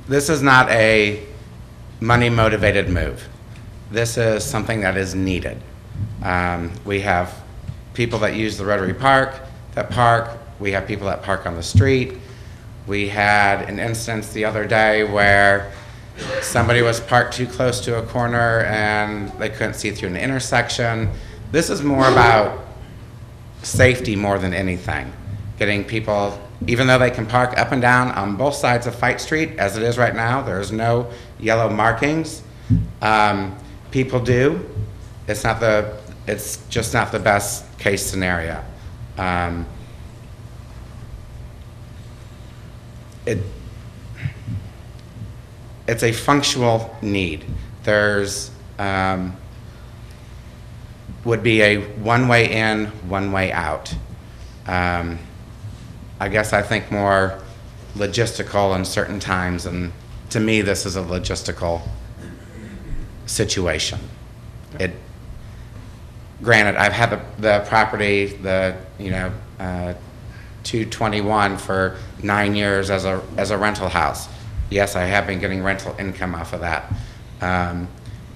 S19: This is not a money-motivated move. This is something that is needed. We have people that use the Rotary Park that park. We have people that park on the street. We had an instance the other day where somebody was parked too close to a corner and they couldn't see through an intersection. This is more about safety more than anything. Getting people, even though they can park up and down on both sides of Fight Street, as it is right now, there's no yellow markings. People do. It's just not the best case scenario. It's a functional need. There's would be a one-way in, one-way out. I guess I think more logistical in certain times, and to me this is a logistical situation. Granted, I've had the property, 221 for 9 years as a rental house. Yes, I have been getting rental income off of that.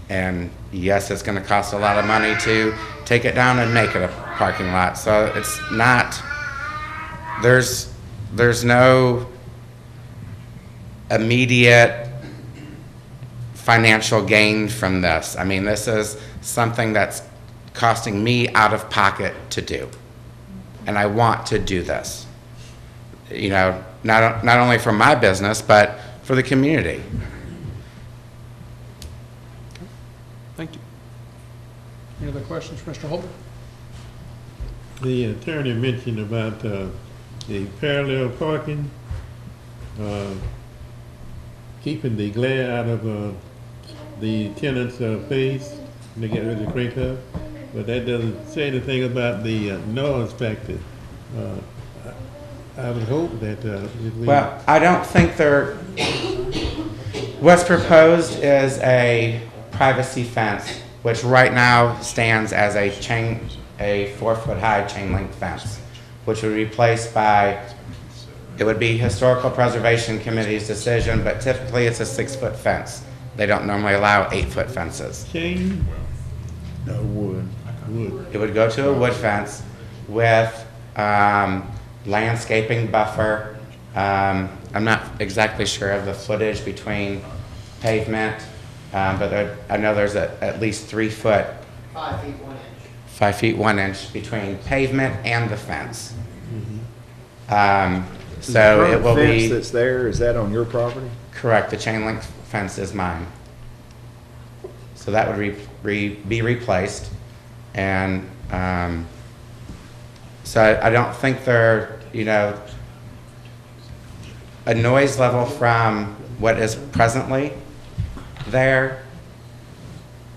S19: And yes, it's going to cost a lot of money to take it down and make it a parking lot. So it's not, there's no immediate financial gain from this. I mean, this is something that's costing me out of pocket to do. and I want to do this. You know, not only for my business, but for the community.
S1: Thank you. Any other questions for Mr. Holman?
S2: The attorney mentioned about the parallel parking, keeping the glare out of the tenant's face when they get ready to crank up, but that doesn't say anything about the noise factor. I would hope that
S19: Well, I don't think what's proposed is a privacy fence, which right now stands as a 4-foot high chain link fence, which would be replaced by, it would be Historical Preservation Committee's decision, but typically it's a 6-foot fence. They don't normally allow 8-foot fences.
S2: Chain? No, wood.
S19: It would go to a wood fence with landscaping buffer. I'm not exactly sure of the footage between pavement, but I know there's at least 3 foot.
S10: 5 feet 1 inch.
S19: 5 feet 1 inch between pavement and the fence. So it will be.
S20: The fence that's there, is that on your property?
S19: Correct. The chain link fence is mine. So that would be replaced, and so I don't think they're, you know, a noise level from what is presently there.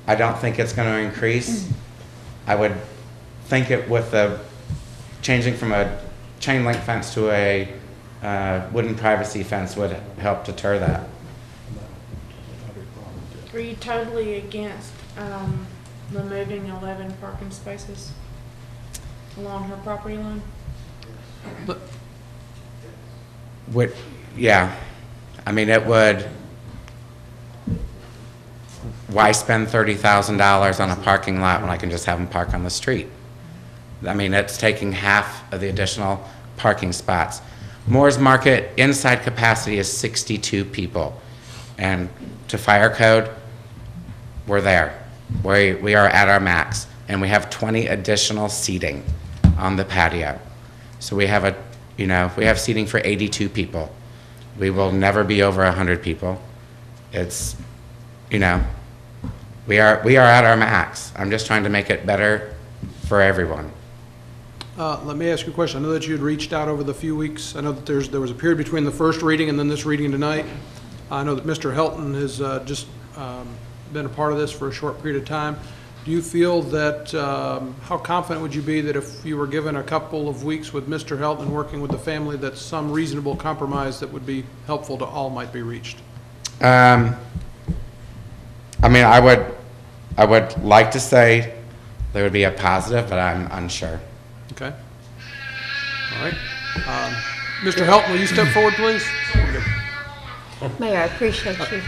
S19: I don't think it's going to increase. I would think it with the changing from a chain link fence to a wooden privacy fence would help deter that.
S18: Are you totally against removing 11 parking spaces along her property line?
S19: Yeah. I mean, it would. Why spend $30,000 on a parking lot when I can just have them park on the street? I mean, it's taking half of the additional parking spots. Moore's Market inside capacity is 62 people. And to fire code, we're there. We are at our max. And we have 20 additional seating on the patio. So we have we have seating for 82 people. We will never be over 100 people. It's, we are at our max. I'm just trying to make it better for everyone.
S1: Let me ask you a question. I know that you had reached out over the few weeks. I know that there was a period between the first reading and then this reading tonight. I know that Mr. Helton has just been a part of this for a short period of time. Do you feel that, how confident would you be that if you were given a couple of weeks with Mr. Helton working with the family, that some reasonable compromise that would be helpful to all might be reached?
S19: I mean, I would like to say there would be a positive, but I'm unsure.
S1: Okay. All right. Mr. Helton, will you step forward, please?
S7: Mayor, I appreciate you.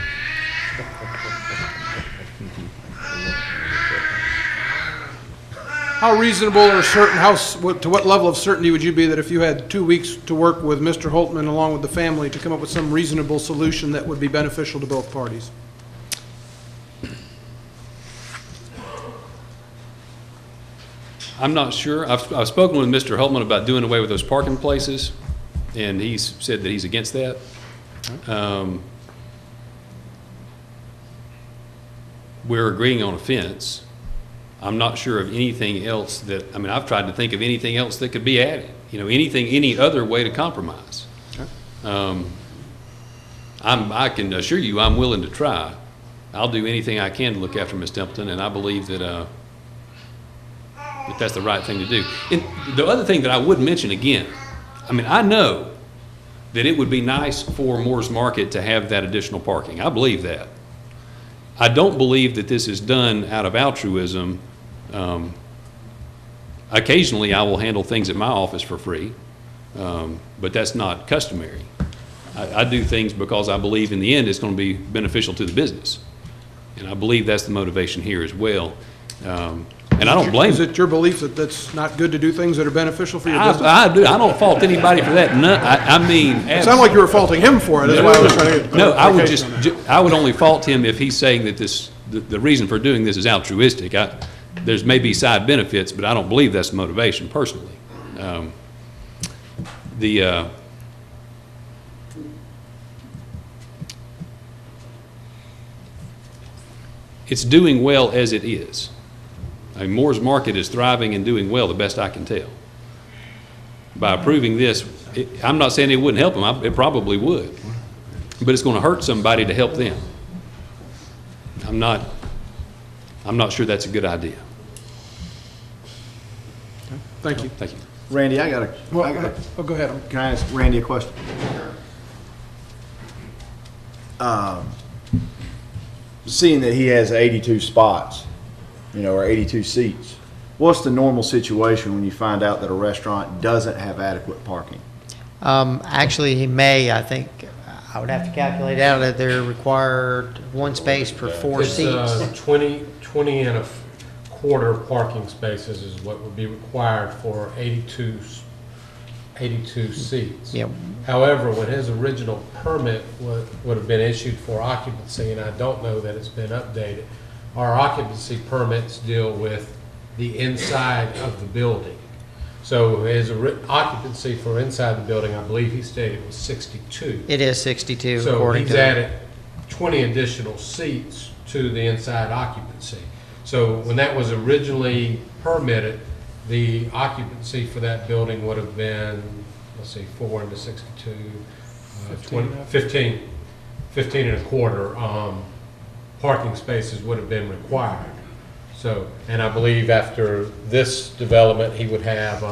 S1: How reasonable or certain, to what level of certainty would you be that if you had 2 weeks to work with Mr. Holtman along with the family to come up with some reasonable solution that would be beneficial to both parties?
S17: I'm not sure. I've spoken with Mr. Holtman about doing away with those parking places, and he's said that he's against that. We're agreeing on a fence. I'm not sure of anything else that, I mean, I've tried to think of anything else that could be added. Any other way to compromise. Okay. I can assure you I'm willing to try. I'll do anything I can to look after Ms. Templeton, and I believe that that's the right thing to do. And the other thing that I would mention again, I mean, I know that it would be nice for Moore's Market to have that additional parking. I believe that. I don't believe that this is done out of altruism. Occasionally, I will handle things at my office for free, but that's not customary. I do things because I believe in the end it's going to be beneficial to the business. And I believe that's the motivation here as well. And I don't blame.
S1: Is it your belief that that's not good to do things that are beneficial for your business?
S17: I do. I don't fault anybody for that. No, I mean,
S1: it sounded like you were faulting him for it. That's why I was trying to get
S17: no, I would only fault him if he's saying that the reason for doing this is altruistic. There's maybe side benefits, but I don't believe that's the motivation personally. It's doing well as it is. I mean, Moore's Market is thriving and doing well, the best I can tell. By approving this, I'm not saying it wouldn't help them, it probably would, but it's going to hurt somebody to help them. I'm not sure that's a good idea.
S1: Thank you.
S17: Thank you.
S20: Randy,
S1: Oh, go ahead.
S20: Can I ask Randy a question? Seeing that he has 82 spots, or 82 seats, what's the normal situation when you find out that a restaurant doesn't have adequate parking?
S10: Actually, he may, I think, I would have to calculate out that they're required one space per 4 seats.
S11: 20 and a quarter parking spaces is what would be required for 82 seats.
S10: Yeah.
S11: However, when his original permit would have been issued for occupancy, and I don't know that it's been updated, our occupancy permits deal with the inside of the building. So his occupancy for inside the building, I believe he stated was 62.
S10: It is 62,
S11: So
S10: according
S11: he's
S10: to
S11: added 20 additional seats to the inside occupancy. So when that was originally permitted, the occupancy for that building would have been, let's see, 4 into 62, 15 and a quarter parking spaces would have been required. So, and I believe after this development, he would have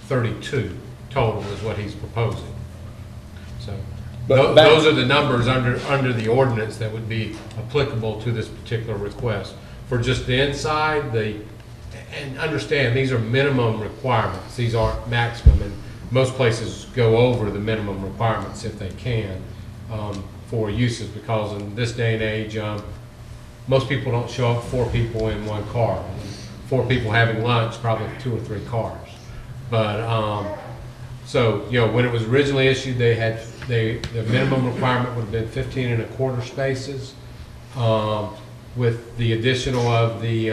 S11: 32 total is what he's proposing. So those are the numbers under the ordinance that would be applicable to this particular request. For just the inside, and understand, these are minimum requirements. These aren't maximum, and most places go over the minimum requirements if they can for uses, because in this day and age, most people don't show up 4 people in 1 car. 4 people having lunch, probably 2 or 3 cars. But so when it was originally issued, they had the minimum requirement would have been 15 and a quarter spaces. With the additional of the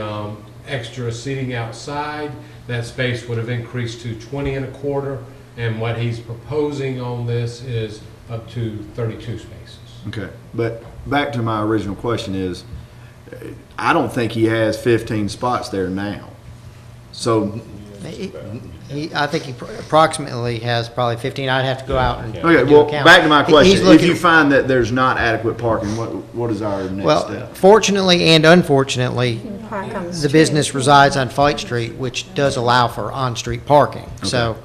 S11: extra seating outside, that space would have increased to 20 and a quarter, and what he's proposing on this is up to 32 spaces.
S20: Okay, but back to my original question is, I don't think he has 15 spots there now. So
S10: I think he approximately has probably 15. I'd have to go out and
S20: okay,
S10: do
S20: well,
S10: a count.
S20: back to my question.
S10: If
S20: you find that there's not adequate parking, what is our next step?
S10: Fortunately and unfortunately, the business resides on Fight Street, which does allow for on-street parking. Okay. So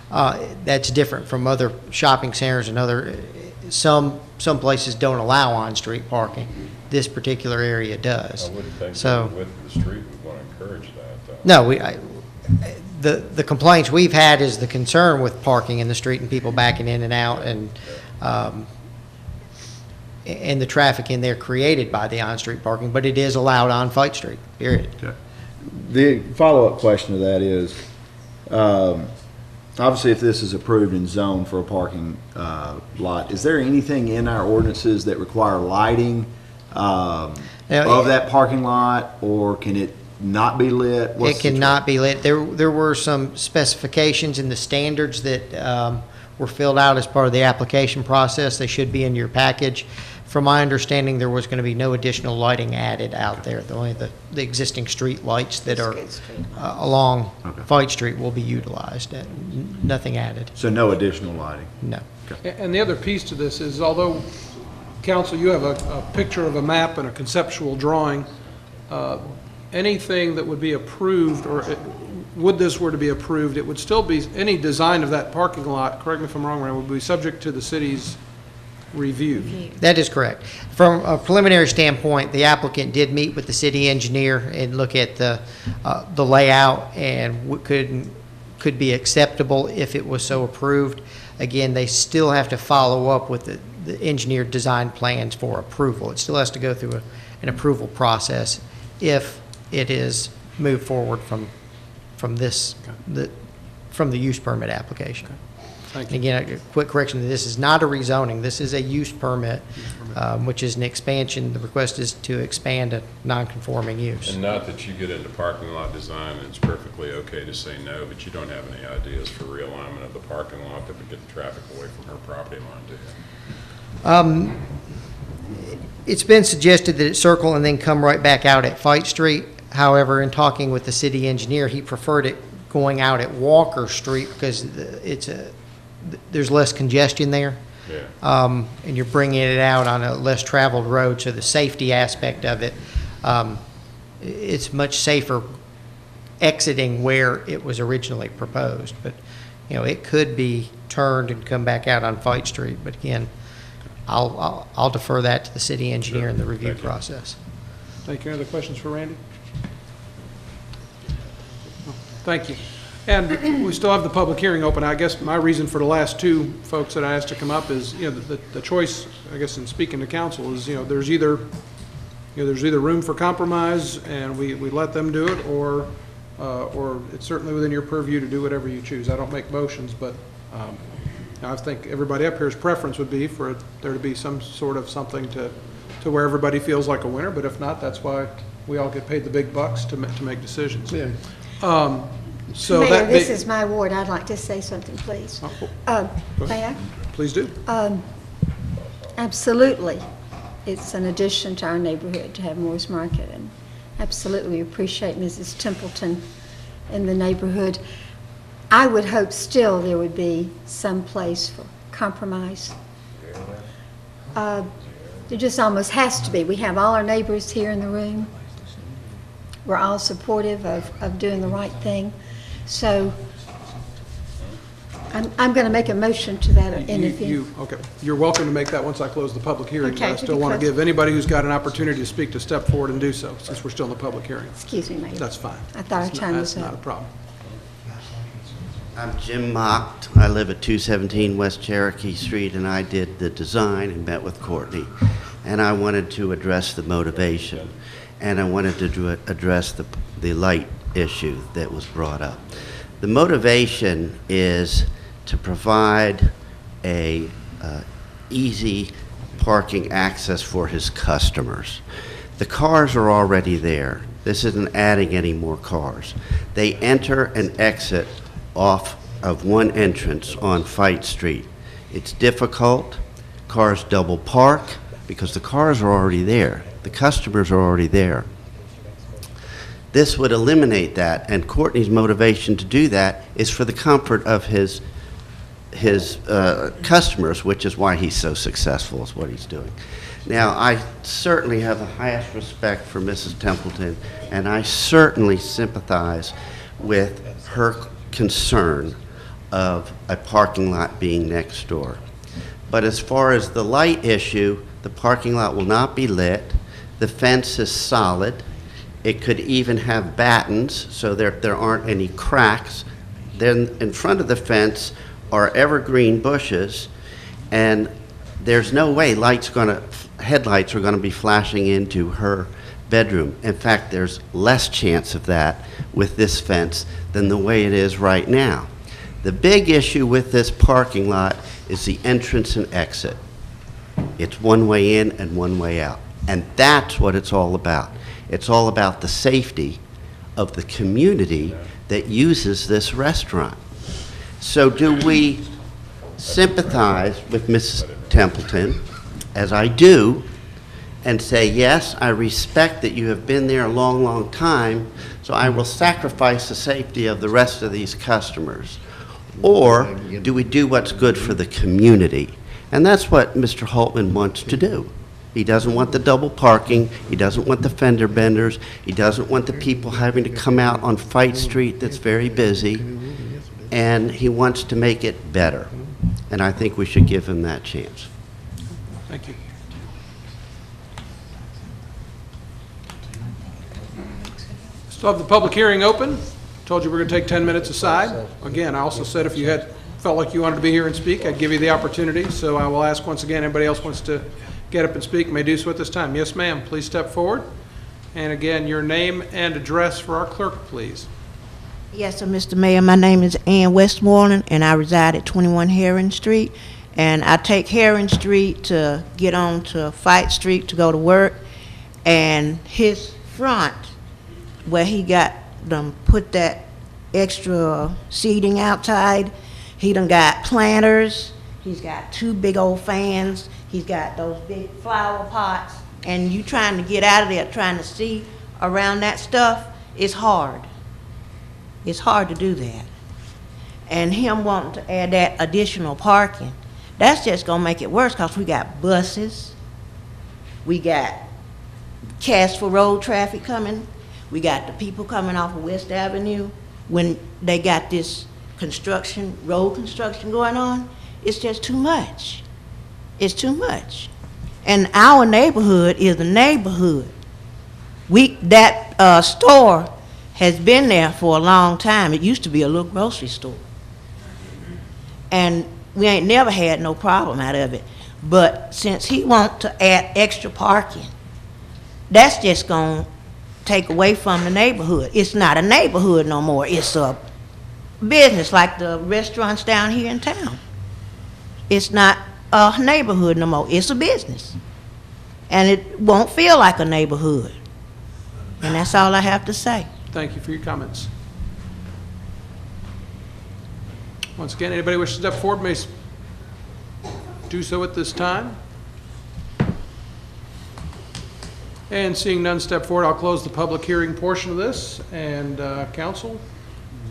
S10: that's different from other shopping centers and other. Some places don't allow on-street parking. This particular area does.
S4: I wouldn't think
S10: so.
S4: The width of the street would want to encourage that, though.
S10: No, the complaints we've had is the concern with parking in the street and people backing in and out, and the traffic in there created by the on-street parking, but it is allowed on Fight Street, period.
S20: Okay. The follow-up question to that is, obviously if this is approved and zoned for a parking lot, is there anything in our ordinances that require lighting of that parking lot, or can it not be lit?
S10: It cannot be lit. There were some specifications in the standards that were filled out as part of the application process. They should be in your package. From my understanding, there was going to be no additional lighting added out there. Only the existing street lights that are along Fight Street will be utilized. Nothing added.
S20: So no additional lighting?
S10: No.
S1: Okay. And the other piece to this is, although, Council, you have a picture of a map and a conceptual drawing, anything that would be approved, or would this were to be approved, it would still be, any design of that parking lot, correct me if I'm wrong, Rand, would be subject to the city's review.
S10: That is correct. From a preliminary standpoint, the applicant did meet with the city engineer and look at the layout and could be acceptable if it was so approved. Again, they still have to follow up with the engineered design plans for approval. It still has to go through an approval process if it is moved forward from the use permit application.
S1: Thank you.
S10: Again, a quick correction, this is not a rezoning, this is a use permit, which is an expansion. The request is to expand a non-conforming use.
S4: And not that you get into parking lot design, and it's perfectly okay to say no, but you don't have any ideas for realignment of the parking lot that would get the traffic away from her property line, do you?
S10: It's been suggested that it circle and then come right back out at Fight Street. However, in talking with the city engineer, he preferred it going out at Walker Street because there's less congestion there.
S4: Yeah.
S10: And you're bringing it out on a less traveled road, so the safety aspect of it, it's much safer exiting where it was originally proposed. But, you know, it could be turned and come back out on Fight Street. But again, I'll defer that to the city engineer in the review process.
S1: Thank you. Any other questions for Randy? Thank you. And we still have the public hearing open. I guess my reason for the last two folks that I asked to come up is, you know, the choice, I guess, in speaking to council is, you know, there's either room for compromise and we let them do it, or it's certainly within your purview to do whatever you choose. I don't make motions, but I think everybody up here's preference would be for there to be some sort of something to where everybody feels like a winner. But if not, that's why we all get paid the big bucks to make decisions.
S2: Yeah.
S1: So
S7: Mayor,
S1: that
S7: this is my ward. I'd like to say something, please. May I?
S1: Please do.
S7: Absolutely. It's an addition to our neighborhood to have Moore's Market, and absolutely we appreciate Mrs. Templeton in the neighborhood. I would hope still there would be some place for compromise. There just almost has to be. We have all our neighbors here in the room. We're all supportive of doing the right thing. So I'm going to make a motion to that end.
S1: Okay. You're welcome to make that once I close the public hearing.
S7: Okay,
S1: I still want to give anybody who's got an opportunity to speak to step forward and do so, since we're still in the public hearing.
S7: Excuse me, Mayor.
S1: That's fine.
S7: I thought our time was
S1: That's
S7: up.
S1: not a problem.
S21: I'm Jim Mocht. I live at 217 West Cherokee Street, and I did the design and met with Courtney. And I wanted to address the motivation, and I wanted to address the light issue that was brought up. The motivation is to provide a easy parking access for his customers. The cars are already there. This isn't adding any more cars. They enter and exit off of one entrance on Fight Street. It's difficult. Cars double park because the cars are already there. The customers are already there. This would eliminate that, and Courtney's motivation to do that is for the comfort of his customers, which is why he's so successful is what he's doing. Now, I certainly have the highest respect for Mrs. Templeton, and I certainly sympathize with her concern of a parking lot being next door. But as far as the light issue, the parking lot will not be lit. The fence is solid. It could even have battens, so there aren't any cracks. Then in front of the fence are evergreen bushes, and there's no way headlights are going to be flashing into her bedroom. In fact, there's less chance of that with this fence than the way it is right now. The big issue with this parking lot is the entrance and exit. It's one way in and one way out, and that's what it's all about. It's all about the safety of the community that uses this restaurant. So do we sympathize with Mrs. Templeton, as I do, and say, yes, I respect that you have been there a long, long time, so I will sacrifice the safety of the rest of these customers? Or do we do what's good for the community? And that's what Mr. Holtman wants to do. He doesn't want the double parking. He doesn't want the fender benders. He doesn't want the people having to come out on Fight Street that's very busy. And he wants to make it better. And I think we should give him that chance.
S1: Thank you. Still have the public hearing open. Told you we're going to take 10 minutes aside. Again, I also said if you felt like you wanted to be here and speak, I'd give you the opportunity. So I will ask once again, anybody else wants to get up and speak may do so at this time. Yes, ma'am. Please step forward. And again, your name and address for our clerk, please.
S5: Yes, sir, Mr. Mayor, my name is Ann Westmoreland, and I reside at 21 Herring Street. And I take Herring Street to get on to Fight Street to go to work. And his front, where he got them put that extra seating outside, he done got planters, he's got 2 big old fans, he's got those big flower pots, and you trying to get out of there, trying to see around that stuff, it's hard. It's hard to do that. And him wanting to add that additional parking, that's just gonna make it worse, because we got buses, we got Cartersville road traffic coming, we got the people coming off of West Avenue when they got this construction, road construction going on. It's just too much. It's too much. And our neighborhood is a neighborhood. That store has been there for a long time. It used to be a little grocery store. And we ain't never had no problem out of it. But since he wants to add extra parking, that's just going to take away from the neighborhood. It's not a neighborhood no more. It's a business like the restaurants down here in town. It's not a neighborhood no more. It's a business. And it won't feel like a neighborhood. And that's all I have to say.
S1: Thank you for your comments. Once again, anybody wish to step forward may do so at this time. And seeing none step forward, I'll close the public hearing portion of this. And council,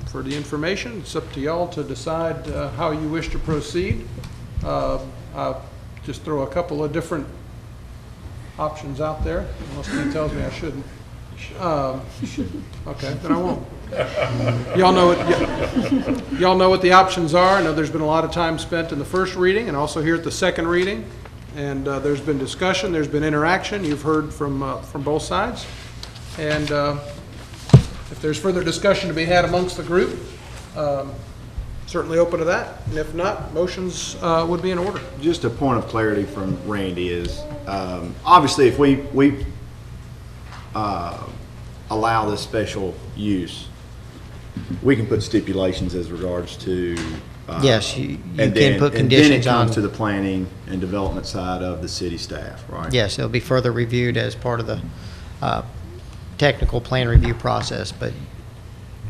S1: for the information, it's up to y'all to decide how you wish to proceed. I'll just throw a couple of different options out there, unless he tells me I shouldn't. Okay, then I won't. Y'all know what the options are. I know there's been a lot of time spent in the first reading and also here at the second reading. And there's been discussion, there's been interaction. You've heard from both sides. And if there's further discussion to be had amongst the group, certainly open to that. And if not, motions would be in order.
S20: Just a point of clarity from Randy is, obviously, if we allow this special use, we can put stipulations as regards to
S10: yes, you
S20: and
S10: can put conditions
S20: on
S10: on
S20: to the planning and development side of the city staff, right?
S10: Yes, it'll be further reviewed as part of the technical plan review process, but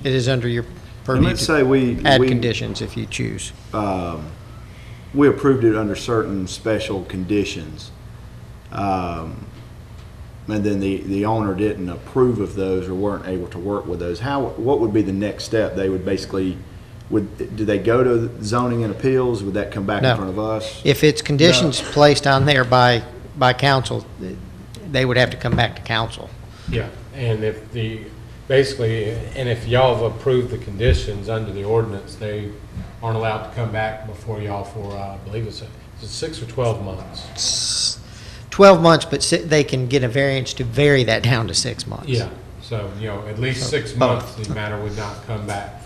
S10: it is under your purview.
S20: Let's say we
S10: add conditions if you choose.
S20: We approved it under certain special conditions, and then the owner didn't approve of those or weren't able to work with those. What would be the next step? They would basically, do they go to zoning and appeals? Would that come back in front of us?
S10: If it's conditions placed on there by council, they would have to come back to council.
S11: Yeah, and if if y'all have approved the conditions under the ordinance, they aren't allowed to come back before y'all for, I believe it's 6 or 12 months.
S10: 12 months, but they can get a variance to vary that down to 6 months.
S11: Yeah, so, at least 6 months, the matter would not come back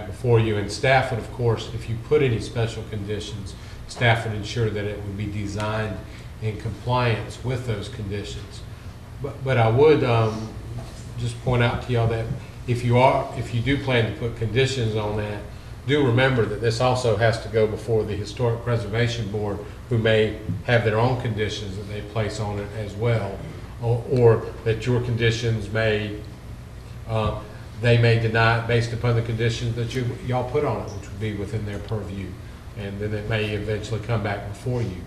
S11: before you. And staff would, of course, if you put any special conditions, staff would ensure that it would be designed in compliance with those conditions. But I would just point out to y'all that if you do plan to put conditions on that, do remember that this also has to go before the Historic Preservation Board, who may have their own conditions that they place on it as well, or that your conditions they may deny it based upon the conditions that y'all put on it, which would be within their purview, and then it may eventually come back before you.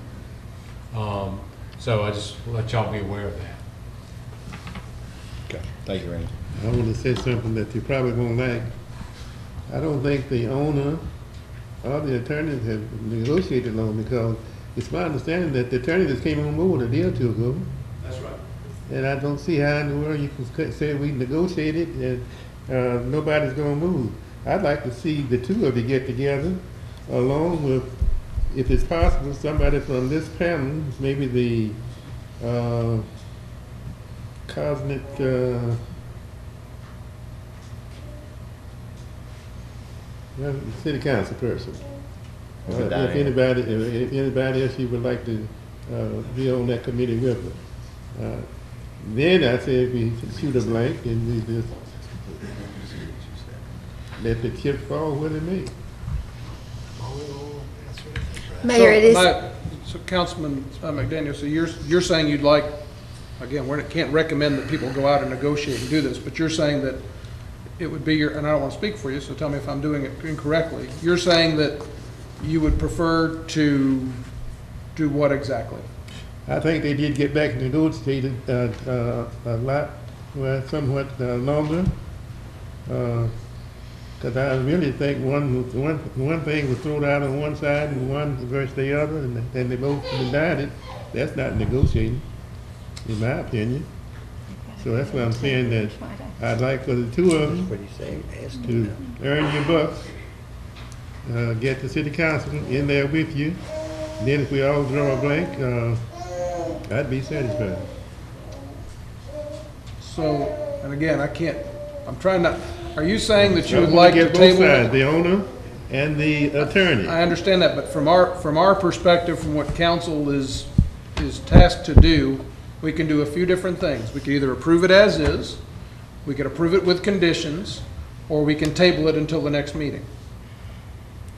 S11: So I just let y'all be aware of that.
S20: Okay, thank you, Randy.
S2: I want to say something that you probably won't like. I don't think the owner or the attorneys have negotiated long, because it's my understanding that the attorney just came on board a day or two ago.
S22: That's right.
S2: And I don't see how in the world you can say we negotiated and nobody's going to move. I'd like to see the two of you get together, along with, if it's possible, somebody from this panel, maybe the Cosmic city council person. If anybody else you would like to be on that committee with us. Then I say if we shoot a blank and we just, let the chips fall where they may.
S7: Mayor, it is,
S1: So Councilman McDaniel, so you're saying you'd like, again, we can't recommend that people go out and negotiate and do this, but you're saying that it would be your, and I don't want to speak for you, so tell me if I'm doing it incorrectly. You're saying that you would prefer to do what exactly?
S2: I think they did get back and negotiated a lot, well, somewhat longer. Because I really think one thing was thrown out on one side and one versus the other, and then they both denied it. That's not negotiating, in my opinion. So that's why I'm saying that I'd like for the two of them to earn your bucks, get the city council in there with you. Then if we all draw a blank, I'd be satisfied.
S1: So, and again, I'm trying not, are you saying that you would like to
S2: get both
S1: table?
S2: sides, the owner and the attorney.
S1: I understand that, but from our perspective, from what council is tasked to do, we can do a few different things. We can either approve it as is, we can approve it with conditions, or we can table it until the next meeting.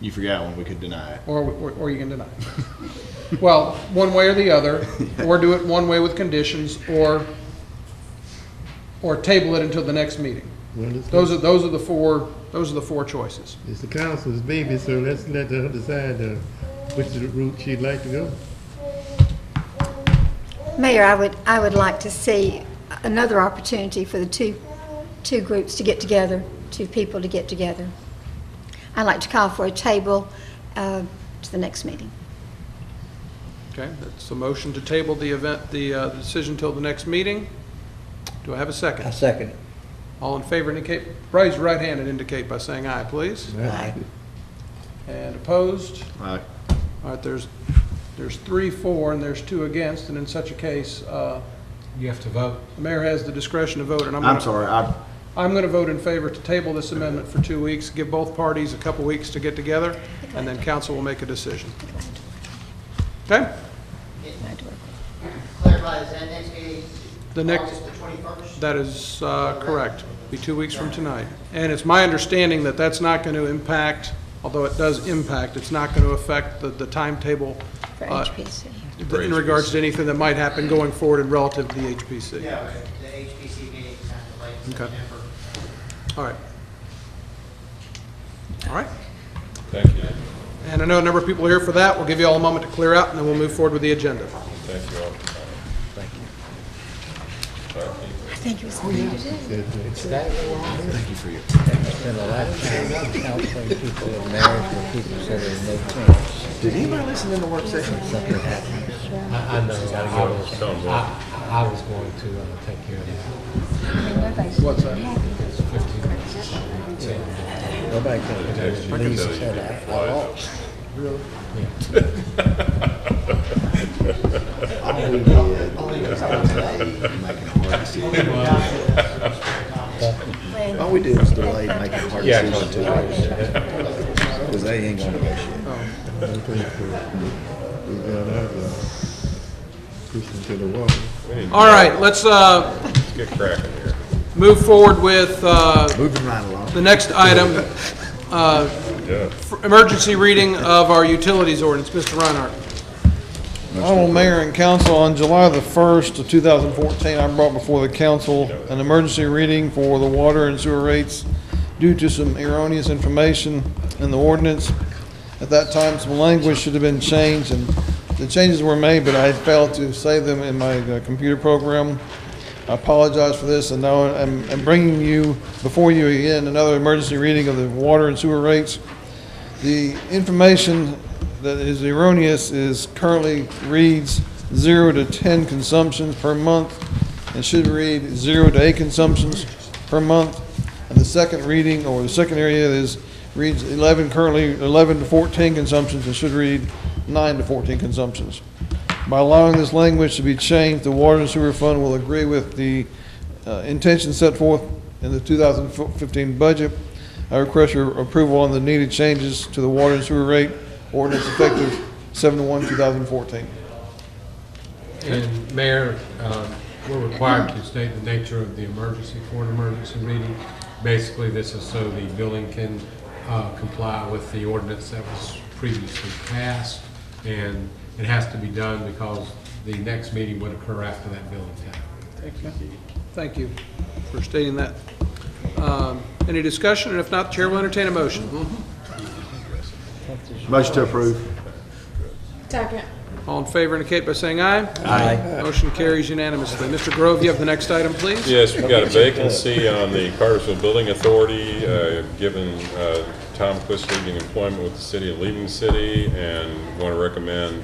S20: You forgot one, we could deny it.
S1: Or you can deny it. Well, one way or the other, or do it one way with conditions, or table it until the next meeting.
S2: Well,
S1: Those are the four choices.
S2: It's the council's baby, so let's let the other side which is the route she'd like to go.
S7: Mayor, I would like to see another opportunity for the two groups to get together, two people to get together. I'd like to call for a table to the next meeting.
S1: Okay, that's a motion to table the decision till the next meeting. Do I have a second?
S8: I second it.
S1: All in favor indicate, raise your right hand and indicate by saying aye, please.
S8: Aye.
S1: And opposed?
S20: Aye.
S1: All right, there's 3 for, and there's 2 against, and in such a case,
S11: You have to vote.
S1: the mayor has the discretion to vote, and
S20: I'm sorry,
S1: I'm going to vote in favor to table this amendment for 2 weeks, give both parties a couple weeks to get together, and then council will make a decision. Okay?
S10: Clarify, is that next meeting
S1: The next,
S10: August the 21st?
S1: that is correct. Be 2 weeks from tonight. And it's my understanding that that's not going to impact, although it does impact, it's not going to affect the timetable
S7: For HPC.
S1: in regards to anything that might happen going forward and relative to the HPC.
S10: Yeah, the HPC meeting is kind of late in
S1: Okay.
S10: September.
S1: All right. All right.
S4: Thank you.
S1: And I know a number of people are here for that. We'll give you all a moment to clear out, and then we'll move forward with the agenda.
S4: Thank you all.
S8: Thank you.
S7: I think it was me to do.
S20: thank you for your.
S8: Spend a lot of time counseling people in marriage where people say there's no chance.
S20: Did anybody listen in the work session?
S8: Something happens.
S11: I know, I was going to take care of that.
S1: What's that?
S11: 15 minutes.
S8: Nobody can leave his head out. I lost.
S20: All we did was make a hard decision. All we did was delay making a hard decision 2 weeks. Because they ain't gonna negotiate.
S2: We've got out pushing to the wall.
S1: All right, let's
S4: Get cracking here.
S1: move forward with
S20: Moving right along.
S1: the next item, emergency reading of our utilities ordinance. Mr. Reinhardt.
S9: Honorable Mayor and Council, on July the 1st of 2014, I brought before the council an emergency reading for the water and sewer rates due to some erroneous information in the ordinance. At that time, some language should have been changed, and the changes were made, but I failed to save them in my computer program. I apologize for this, and now I'm bringing you, before you again, another emergency reading of the water and sewer rates. The information that is erroneous is currently reads 0 to 10 consumptions per month, and should read 0 to 8 consumptions per month. And the second reading, or the second area, reads currently 11 to 14 consumptions, and should read 9 to 14 consumptions. By allowing this language to be changed, the Water and Sewer Fund will agree with the intention set forth in the 2015 budget. I request your approval on the needed changes to the water and sewer rate ordinance effective 7/1/2014.
S11: And Mayor, we're required to state the nature of the emergency for an emergency reading. Basically, this is so the building can comply with the ordinance that was previously passed, and it has to be done because the next meeting would occur after that building's done.
S1: Thank you for stating that. Any discussion? And if not, the chair will entertain a motion.
S20: Motion to approve.
S18: Second.
S1: All in favor indicate by saying aye.
S20: Aye.
S1: Motion carries unanimously. Mr. Grove, you have the next item, please?
S4: Yes, we've got a vacancy on the Cartersville Building Authority, given Tom Quist leaving employment with the city and leaving the city, and want to recommend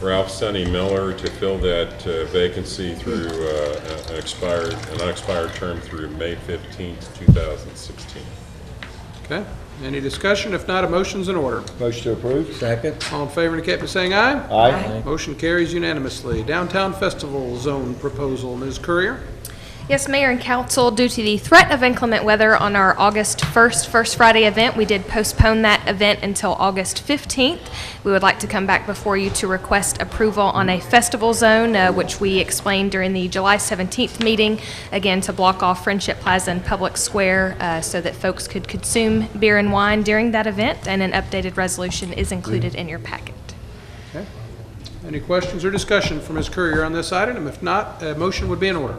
S4: Ralph Sonny Miller to fill that vacancy through an unexpired term through May 15th, 2016.
S1: Okay. Any discussion? If not, a motion's in order.
S20: Motion to approve.
S8: Second.
S1: All in favor indicate by saying aye.
S20: Aye.
S1: Motion carries unanimously. Downtown Festival Zone proposal. Ms. Courier?
S3: Yes, Mayor and Council, due to the threat of inclement weather on our August 1st, First Friday event, we did postpone that event until August 15th. We would like to come back before you to request approval on a festival zone, which we explained during the July 17th meeting, again, to block off Friendship Plaza and Public Square so that folks could consume beer and wine during that event, and an updated resolution is included in your packet.
S1: Okay. Any questions or discussion from Ms. Courier on this item? If not, a motion would be in order.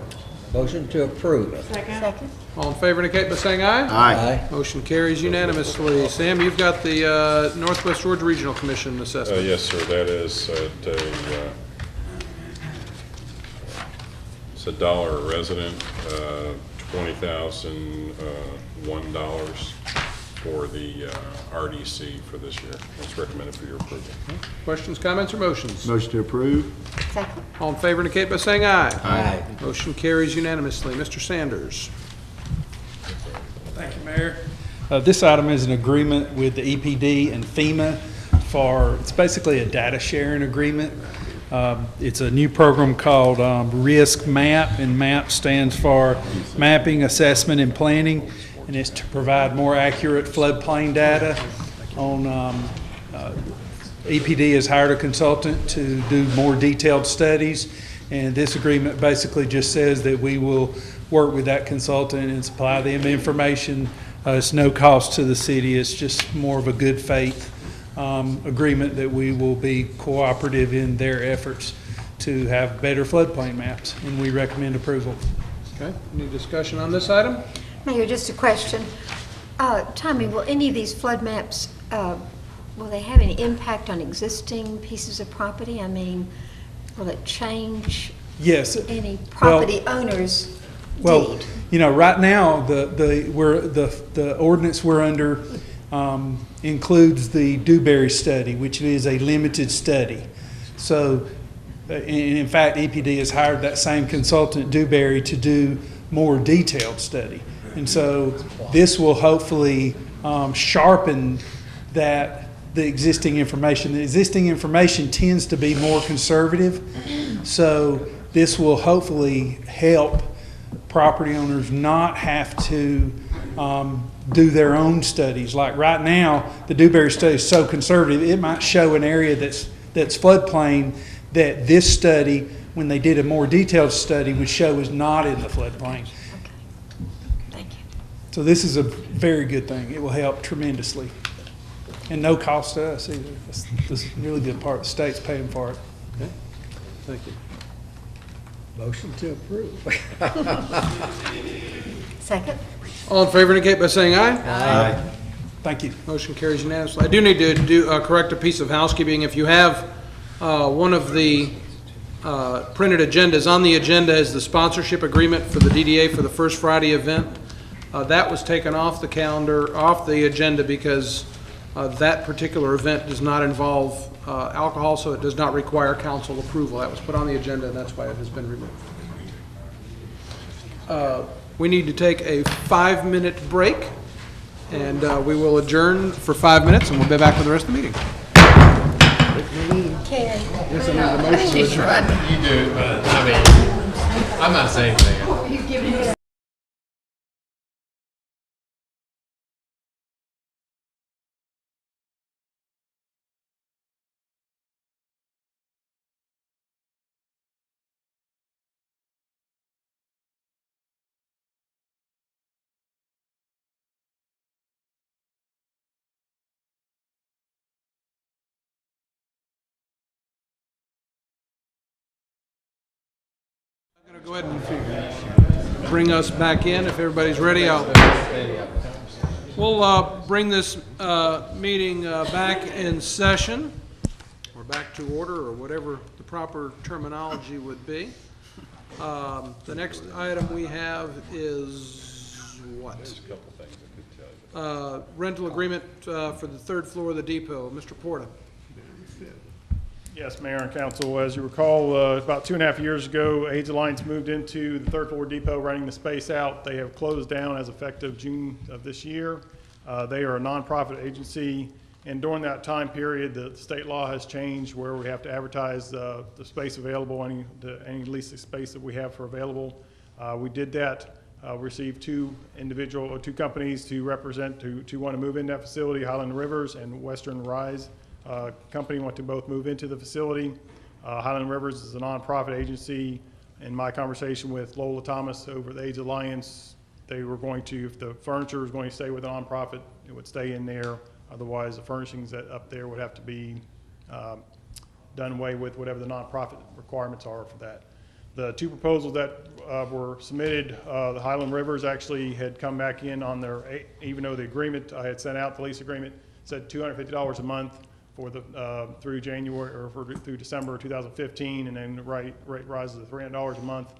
S8: Motion to approve.
S18: Second.
S1: All in favor indicate by saying aye.
S20: Aye.
S1: Motion carries unanimously. Sam, you've got the Northwest Georgia Regional Commission assessment.
S4: Yes, sir, that is at it's $1 a resident, $20,001 for the RDC for this year. It's recommended for your approval.
S1: Questions, comments, or motions?
S20: Motion to approve.
S7: Second.
S1: All in favor indicate by saying aye.
S20: Aye.
S1: Motion carries unanimously. Mr. Sanders.
S22: Thank you, Mayor. This item is an agreement with the EPD and FEMA it's basically a data sharing agreement. It's a new program called Risk Map, and MAP stands for Mapping, Assessment, and Planning, and it's to provide more accurate floodplain data on EPD has hired a consultant to do more detailed studies, and this agreement basically just says that we will work with that consultant and supply them information. It's no cost to the city. It's just more of a good faith agreement that we will be cooperative in their efforts to have better floodplain maps, and we recommend approval.
S1: Okay. Any discussion on this item?
S7: Mayor, just a question. Tommy, will any of these flood maps, will they have any impact on existing pieces of property? I mean, will it change
S22: Yes.
S7: any property owner's
S22: Well,
S7: deed?
S22: you know, right now, the ordinance we're under includes the Dewberry study, which is a limited study. So, in fact, EPD has hired that same consultant, Dewberry, to do more detailed study. And so this will hopefully sharpen the existing information. The existing information tends to be more conservative. So this will hopefully help property owners not have to do their own studies. Like right now, the Dewberry study is so conservative, it might show an area that's floodplain that this study, when they did a more detailed study, would show is not in the floodplain.
S7: Thank you.
S22: So this is a very good thing. It will help tremendously. And no cost to us either. This is a really good part. The state's paying for it.
S1: Okay. Thank you.
S8: Motion to approve.
S7: Second.
S1: All in favor indicate by saying aye.
S22: Aye. Thank you.
S1: Motion carries unanimously. I do need to correct a piece of housekeeping. If you have one of the printed agendas, on the agenda is the sponsorship agreement for the DDA for the First Friday event. That was taken off the calendar, off the agenda, because that particular event does not involve alcohol, so it does not require council approval. That was put on the agenda, and that's why it has been removed. We need to take a 5-minute break, and we will adjourn for 5 minutes, and we'll be back with the rest of the meeting.
S7: Karen.
S1: Yes, I need a motion to adjourn.
S11: You do, but I mean, I'm not saying anything.
S1: Going to go ahead and bring us back in. If everybody's ready, we'll bring this meeting back in session, or back to order, or whatever the proper terminology would be. The next item we have is what? Rental agreement for the third floor of the depot. Mr. Porta.
S6: Yes, Mayor and Council, as you recall, about 2.5 years ago, AIDS Alliance moved into the third floor depot, renting the space out. They have closed down as effective June of this year. They are a nonprofit agency, and during that time period, the state law has changed where we have to advertise the space available, any lease space that we have for available. We did that. Received two companies to represent, to want to move into that facility, Highland Rivers and Western Rise. Company want to both move into the facility. Highland Rivers is a nonprofit agency. In my conversation with Lola Thomas over the AIDS Alliance, they were going to, if the furniture was going to stay with the nonprofit, it would stay in there. Otherwise, the furnishings that up there would have to be done away with, whatever the nonprofit requirements are for that. The two proposals that were submitted, the Highland Rivers actually had come back in on their, even though the agreement I had sent out, the lease agreement said $250 a month for the through January or through December 2015, and then the rate rises to $300 a month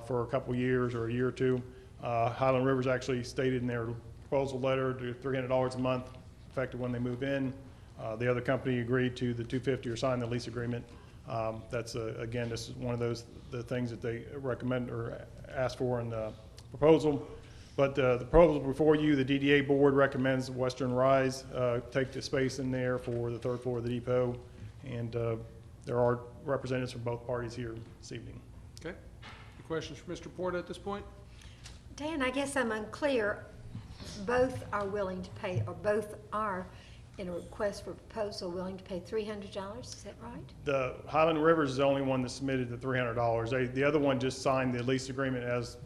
S6: for a couple years or a year or two. Highland Rivers actually stated in their proposal letter to $300 a month effective when they move in. The other company agreed to the $250 or signed the lease agreement. That's again, this is one of the things that they recommend or ask for in the proposal. But the proposal before you, the DDA board recommends Western Rise take the space in there for the third floor of the depot, and there are representatives from both parties here this evening.
S1: Okay. Any questions for Mr. Porta at this point?
S7: Dan, I guess I'm unclear. Both are willing to pay, or both are in a request for proposal willing to pay $300. Is that right?
S6: The Highland Rivers is the only one that submitted the $300. The other one just signed the lease agreement as,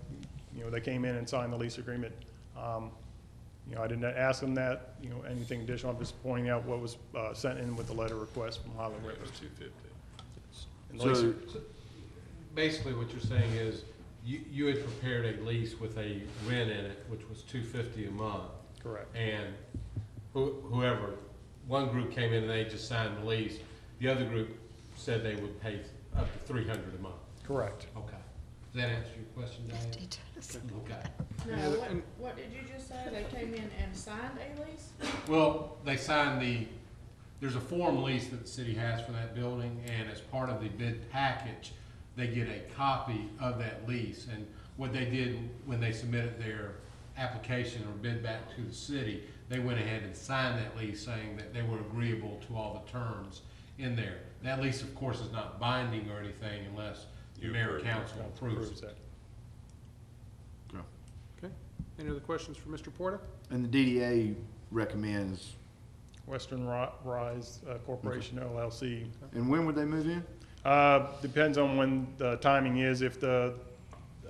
S6: you know, they came in and signed the lease agreement. You know, I didn't ask them that, you know, anything additional. I'm just pointing out what was sent in with the letter request from Highland Rivers.
S11: So basically what you're saying is you had prepared a lease with a rent in it, which was $250 a month.
S6: Correct.
S11: And whoever, one group came in and they just signed the lease. The other group said they would pay up to $300 a month.
S6: Correct.
S11: Okay. Does that answer your question, Diane? Okay.
S18: No, what did you just say? They came in and signed a lease?
S11: Well, they signed there's a form lease that the city has for that building, and as part of the bid package, they get a copy of that lease. And what they did when they submitted their application or bid back to the city, they went ahead and signed that lease saying that they were agreeable to all the terms in there. That lease, of course, is not binding or anything unless the mayor and council approves it.
S1: Okay. Any other questions for Mr. Porta?
S20: And the DDA recommends?
S6: Western Rise Corporation, LLC.
S20: And when would they move in?
S6: Depends on when the timing is. If the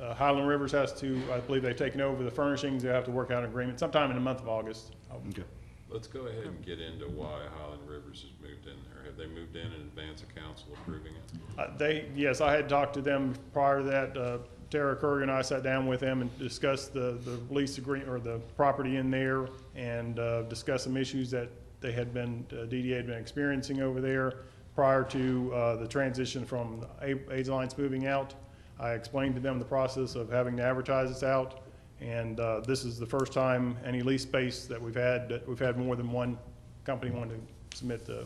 S6: Highland Rivers has to, I believe they've taken over the furnishings, they have to work out an agreement sometime in the month of August.
S20: Okay.
S4: Let's go ahead and get into why Highland Rivers has moved in there. Have they moved in advance of council approving it?
S6: Yes, I had talked to them prior to that. Tara Curry and I sat down with them and discussed the lease agreement or the property in there, and discussed some issues that they had been, DDA had been experiencing over there prior to the transition from AIDS Alliance moving out. I explained to them the process of having to advertise this out, and this is the first time any lease space that we've had more than one company want to submit the,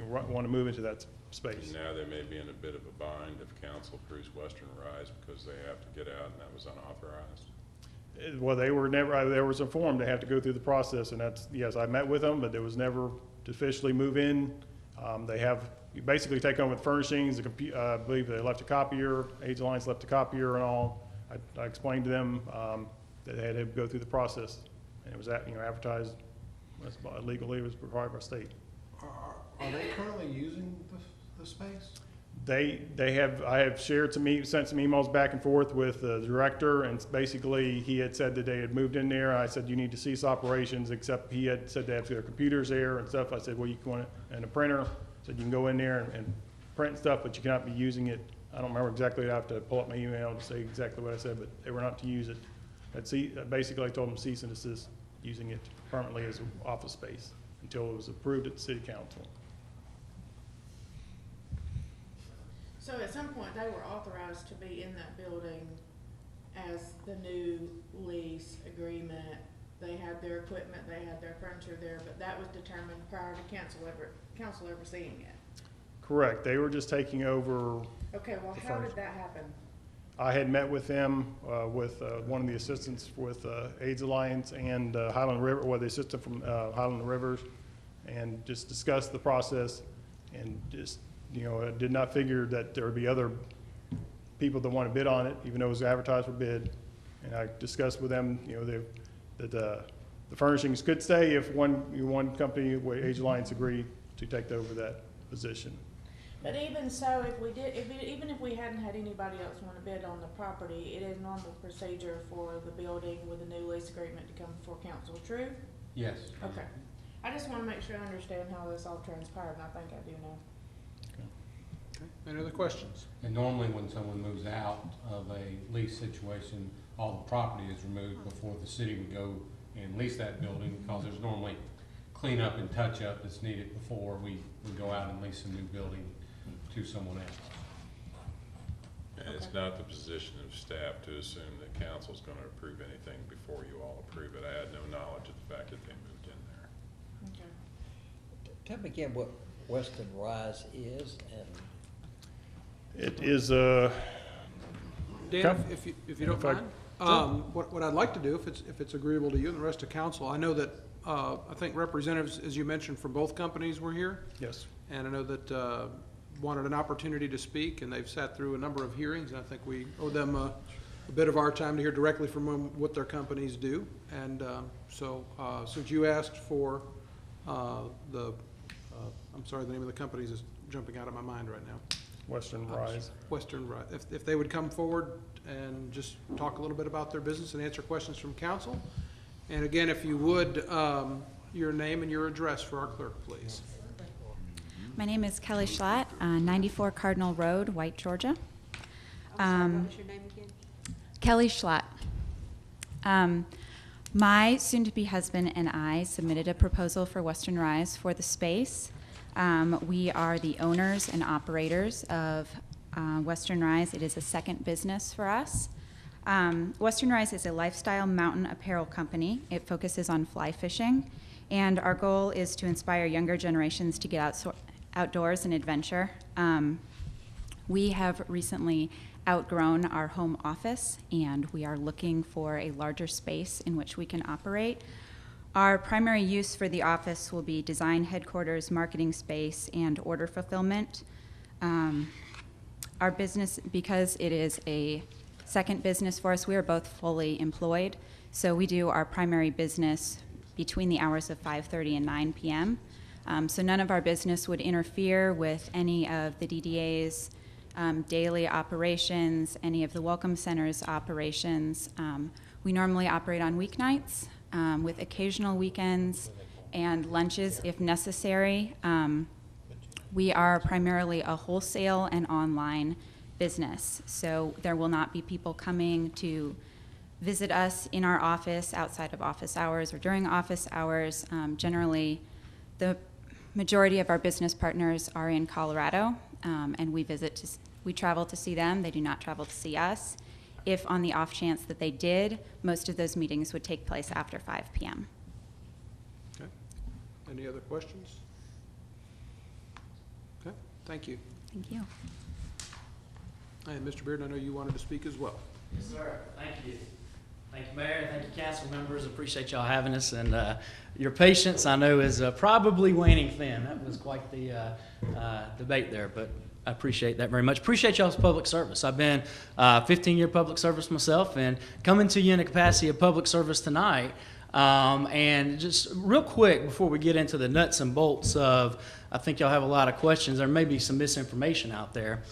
S6: want to move into that space.
S4: And now they may be in a bit of a bind if council approves Western Rise because they have to get out and that was unauthorized.
S6: Well, they were never, there was a form, they have to go through the process, and that's, yes, I met with them, but there was never to officially move in. They have, you basically take over the furnishings, I believe they left a copier, AIDS Alliance left a copier and all. I explained to them that they had to go through the process, and it was advertised legally, it was required by state.
S11: Are they currently using the space?
S6: I have shared sent some emails back and forth with the director, and basically he had said that they had moved in there. I said, you need to cease operations, except he had said they have their computers there and stuff. I said, well, you can, and a printer, said you can go in there and print stuff, but you cannot be using it I don't remember exactly, I have to pull up my email to say exactly what I said, but they were not to use it. Basically, I told them cease and desist using it permanently as office space until it was approved at the city council.
S18: So at some point, they were authorized to be in that building as the new lease agreement. They had their equipment, they had their furniture there, but that was determined prior to council ever seeing it.
S6: Correct, they were just taking over.
S18: Okay, well, how did that happen?
S6: I had met with them, with one of the assistants with AIDS Alliance and Highland River, the assistant from Highland Rivers, and just discussed the process, and just, did not figure that there would be other people that want to bid on it, even though it was advertised for bid. And I discussed with them, that the furnishings could stay if one company, AIDS Alliance, agreed to take over that position.
S18: But even so, even if we hadn't had anybody else want to bid on the property, it is normal procedure for the building with a new lease agreement to come before council, true?
S11: Yes.
S18: Okay. I just want to make sure I understand how this all transpired, and I think I do now.
S1: Okay. Any other questions?
S11: And normally when someone moves out of a lease situation, all the property is removed before the city would go and lease that building, because there's normally cleanup and touch-up that's needed before we go out and lease a new building to someone else.
S4: And it's not the position of staff to assume that council's going to approve anything before you all approve it. I had no knowledge of the fact that they moved in there.
S18: Okay.
S8: Tell me again what Western Rise is, and
S6: It is
S1: Dan, if you don't mind, what I'd like to do, if it's agreeable to you and the rest of council, I know that I think representatives, as you mentioned, from both companies were here.
S6: Yes.
S1: And I know that wanted an opportunity to speak, and they've sat through a number of hearings, and I think we owe them a bit of our time to hear directly from them what their companies do. And so since you asked for I'm sorry, the name of the companies is jumping out of my mind right now.
S6: Western Rise.
S1: Western Rise. If they would come forward and just talk a little bit about their business and answer questions from council. And again, if you would, your name and your address for our clerk, please.
S12: My name is Kelly Schlatt, 94 Cardinal Road, White, Georgia.
S13: What was your name again?
S12: Kelly Schlatt. My soon-to-be husband and I submitted a proposal for Western Rise for the space. We are the owners and operators of Western Rise. It is a second business for us. Western Rise is a lifestyle mountain apparel company. It focuses on fly fishing, and our goal is to inspire younger generations to get outdoors and adventure. We have recently outgrown our home office, and we are looking for a larger space in which we can operate. Our primary use for the office will be design headquarters, marketing space, and order fulfillment. Our business, because it is a second business for us, we are both fully employed, so we do our primary business between the hours of 5:30 and 9 p.m. So none of our business would interfere with any of the DDA's daily operations, any of the Welcome Center's operations. We normally operate on weeknights with occasional weekends and lunches if necessary. We are primarily a wholesale and online business, so there will not be people coming to visit us in our office outside of office hours or during office hours. Generally, the majority of our business partners are in Colorado, and we travel to see them. They do not travel to see us. If on the off chance that they did, most of those meetings would take place after 5 p.m.
S1: Okay. Any other questions? Okay, thank you.
S12: Thank you.
S1: And Mr. Beard, I know you wanted to speak as well.
S23: Yes, sir. Thank you. Thank you, Mayor. Thank you, council members. Appreciate y'all having us. And your patience, I know, is probably waning thin. That was quite the debate there, but I appreciate that very much. Appreciate y'all's public service. I've been 15-year public service myself, and coming to you in the capacity of public service tonight. And just real quick before we get into the nuts and bolts of, I think y'all have a lot of questions. There may be some misinformation out there.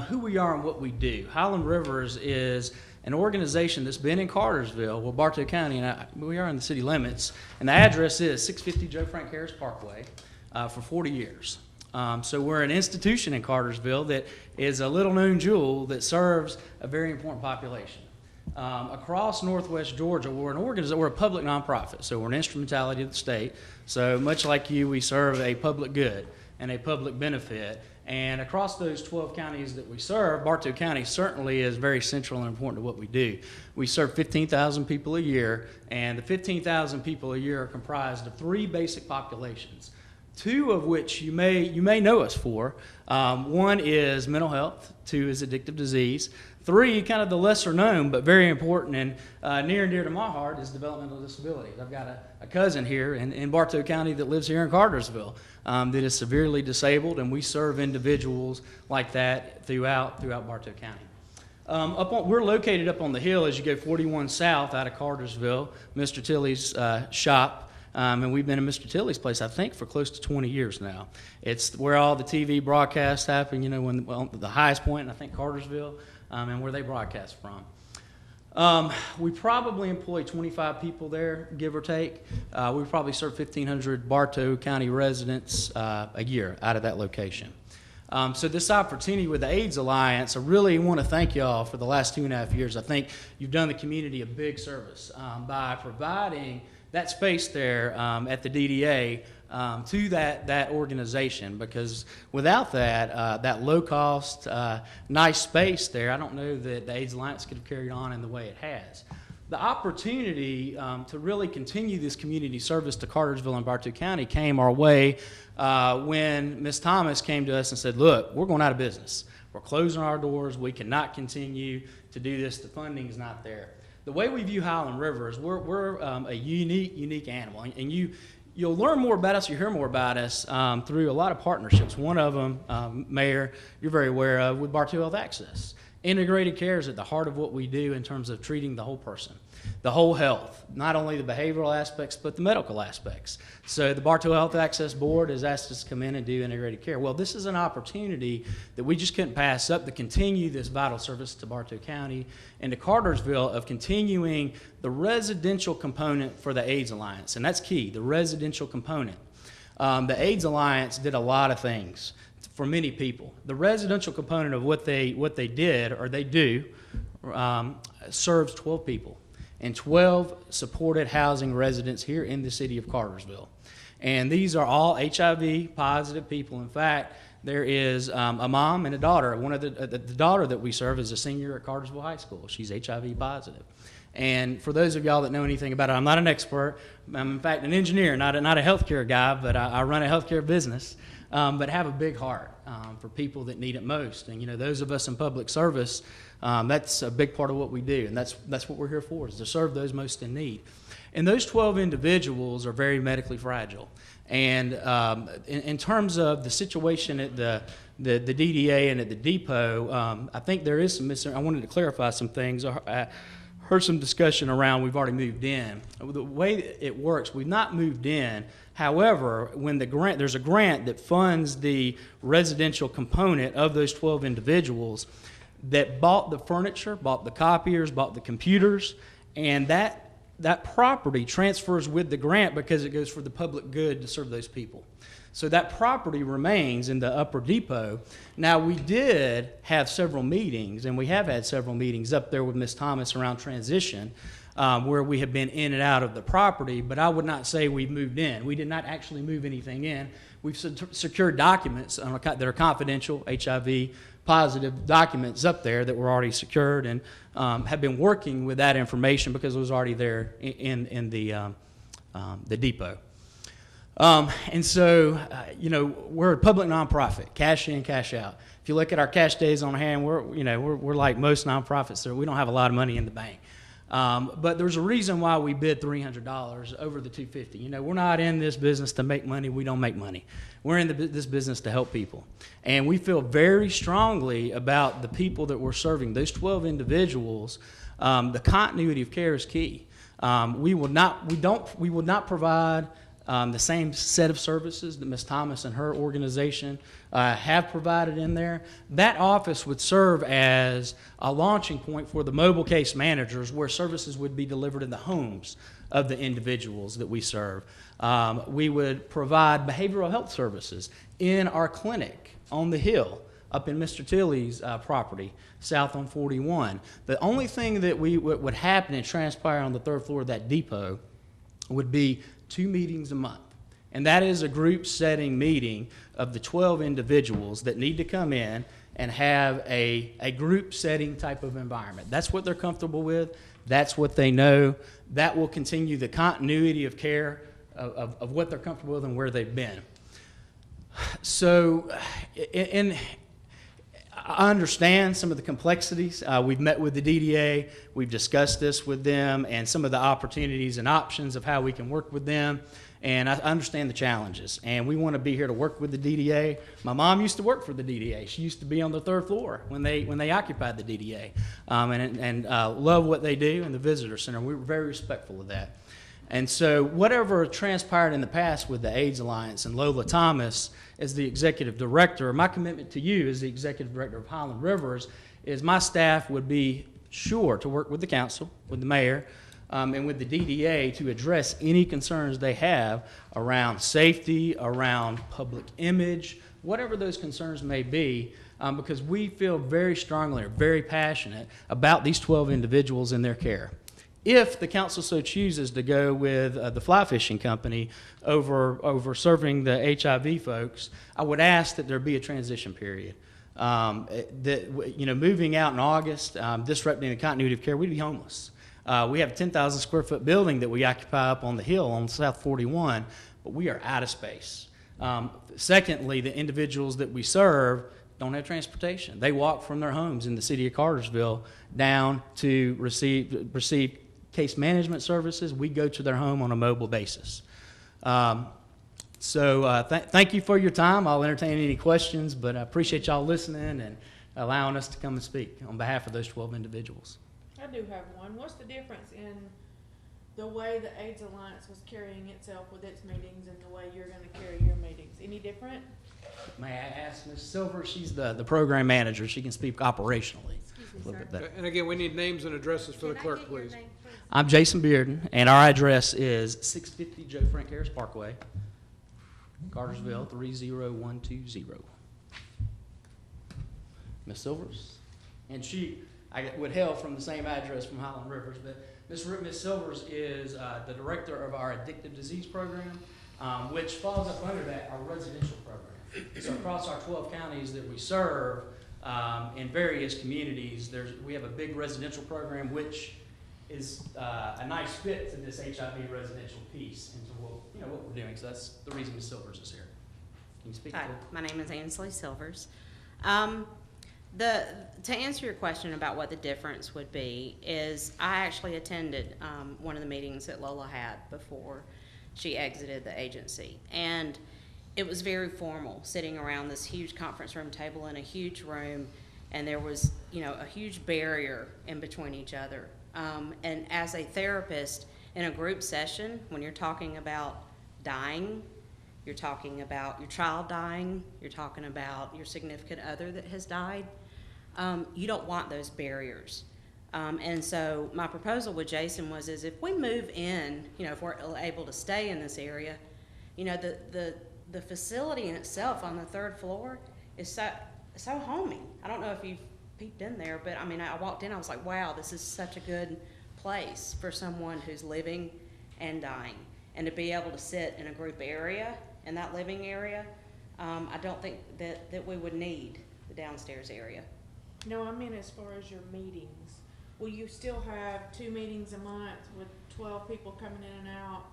S23: Who we are and what we do. Highland Rivers is an organization that's been in Cartersville, well, Bartow County, and we are in the city limits, and the address is 650 Joe Frank Harris Parkway for 40 years. So we're an institution in Cartersville that is a little-known jewel that serves a very important population. Across Northwest Georgia, we're a public nonprofit, so we're an instrumentality of the state. So much like you, we serve a public good and a public benefit. And across those 12 counties that we serve, Bartow County certainly is very central and important to what we do. We serve 15,000 people a year, and the 15,000 people a year are comprised of 3 basic populations, 2 of which you may know us for. 1 is mental health, 2 is addictive disease, 3, kind of the lesser known but very important and near and dear to my heart, is developmental disabilities. I've got a cousin here in Bartow County that lives here in Cartersville that is severely disabled, and we serve individuals like that throughout Bartow County. We're located up on the hill as you go 41 south out of Cartersville, Mr. Tilley's shop. And we've been in Mr. Tilley's place, I think, for close to 20 years now. It's where all the TV broadcasts happen, the highest point in, I think, Cartersville, and where they broadcast from. We probably employ 25 people there, give or take. We probably serve 1,500 Bartow County residents a year out of that location. So this opportunity with the AIDS Alliance, I really want to thank y'all for the last 2.5 years. I think you've done the community a big service by providing that space there at the DDA to that organization, because without that low-cost, nice space there, I don't know that the AIDS Alliance could have carried on in the way it has. The opportunity to really continue this community service to Cartersville and Bartow County came our way when Ms. Thomas came to us and said, look, we're going out of business. We're closing our doors. We cannot continue to do this. The funding is not there. The way we view Highland River is we're a unique animal, and you'll learn more about us, you hear more about us through a lot of partnerships. One of them, Mayor, you're very aware of, with Bartow Health Access. Integrated care is at the heart of what we do in terms of treating the whole person, the whole health, not only the behavioral aspects, but the medical aspects. So the Bartow Health Access Board has asked us to come in and do integrated care. Well, this is an opportunity that we just couldn't pass up to continue this vital service to Bartow County and to Cartersville of continuing the residential component for the AIDS Alliance. And that's key, the residential component. The AIDS Alliance did a lot of things for many people. The residential component of what they did, or they do, serves 12 people and 12 supported housing residents here in the city of Cartersville. And these are all HIV positive people. In fact, there is a mom and a daughter. One of the daughter that we serve is a senior at Cartersville High School. She's HIV positive. And for those of y'all that know anything about it, I'm not an expert. I'm in fact an engineer, not a healthcare guy, but I run a healthcare business. But have a big heart for people that need it most. And those of us in public service, that's a big part of what we do, and that's what we're here for, is to serve those most in need. And those 12 individuals are very medically fragile. And in terms of the situation at the DDA and at the depot, I think there is some I wanted to clarify some things. I heard some discussion around we've already moved in. The way it works, we've not moved in. However, when there's a grant that funds the residential component of those 12 individuals that bought the furniture, bought the copiers, bought the computers, and that property transfers with the grant because it goes for the public good to serve those people. So that property remains in the upper depot. Now, we did have several meetings, and we have had several meetings up there with Ms. Thomas around transition, where we have been in and out of the property, but I would not say we've moved in. We did not actually move anything in. We've secured documents that are confidential, HIV positive documents up there that were already secured, and have been working with that information because it was already there in the depot. And so, we're a public nonprofit, cash in, cash out. If you look at our cash days on hand, we're like most nonprofits, so we don't have a lot of money in the bank. But there's a reason why we bid $300 over the $250. We're not in this business to make money. We don't make money. We're in this business to help people. And we feel very strongly about the people that we're serving, those 12 individuals. The continuity of care is key. We will not provide the same set of services that Ms. Thomas and her organization have provided in there. That office would serve as a launching point for the mobile case managers, where services would be delivered in the homes of the individuals that we serve. We would provide behavioral health services in our clinic on the hill up in Mr. Tilley's property, south on 41. The only thing that would happen and transpire on the third floor of that depot would be 2 meetings a month. And that is a group setting meeting of the 12 individuals that need to come in and have a group setting type of environment. That's what they're comfortable with. That's what they know. That will continue the continuity of care of what they're comfortable with and where they've been. So, I understand some of the complexities. We've met with the DDA. We've discussed this with them and some of the opportunities and options of how we can work with them. And I understand the challenges. And we want to be here to work with the DDA. My mom used to work for the DDA. She used to be on the third floor when they occupied the DDA, and love what they do in the visitor center. We were very respectful of that. And so whatever transpired in the past with the AIDS Alliance and Lola Thomas as the executive director, my commitment to you as the executive director of Highland Rivers is my staff would be sure to work with the council, with the mayor, and with the DDA to address any concerns they have around safety, around public image, whatever those concerns may be, because we feel very strongly or very passionate about these 12 individuals and their care. If the council so chooses to go with the fly fishing company over serving the HIV folks, I would ask that there be a transition period. Moving out in August, disrupting the continuity of care, we'd be homeless. We have a 10,000 square foot building that we occupy up on the hill on South 41, but we are out of space. Secondly, the individuals that we serve don't have transportation. They walk from their homes in the city of Cartersville down to receive case management services. We go to their home on a mobile basis. Thank you for your time. I'll entertain any questions, but I appreciate y'all listening and allowing us to come and speak on behalf of those 12 individuals.
S18: I do have one. What's the difference in the way the AIDS Alliance was carrying itself with its meetings and the way you're going to carry your meetings? Any different?
S23: May I ask Ms. Silver? She's the program manager. She can speak operationally.
S18: Excuse me, sir.
S1: And again, we need names and addresses for the clerk, please.
S23: I'm Jason Bearden, and our address is 650 Joe Frank Harris Parkway, Cartersville 30120. Ms. Silvers? And I would hail from the same address from Highland Rivers, but Ms. Silvers is the director of our addictive disease program, which falls up under that, our residential program. So across our 12 counties that we serve, in various communities, we have a big residential program, which is a nice fit to this HIV residential piece into what we're doing. So that's the reason Ms. Silvers is here. Can you speak?
S13: Hi, my name is Ansley Silvers. To answer your question about what the difference would be is I actually attended one of the meetings that Lola had before she exited the agency, and it was very formal, sitting around this huge conference room table in a huge room, and there was a huge barrier in between each other. And as a therapist in a group session, when you're talking about dying, you're talking about your child dying, you're talking about your significant other that has died, you don't want those barriers. And so my proposal with Jason was if we move in, if we're able to stay in this area, the facility in itself on the third floor is so homey. I don't know if you've peeked in there, but I walked in, I was like, wow, this is such a good place for someone who's living and dying. And to be able to sit in a group area, in that living area, I don't think that we would need the downstairs area.
S18: No, I mean as far as your meetings. Will you still have 2 meetings a month with 12 people coming in and out,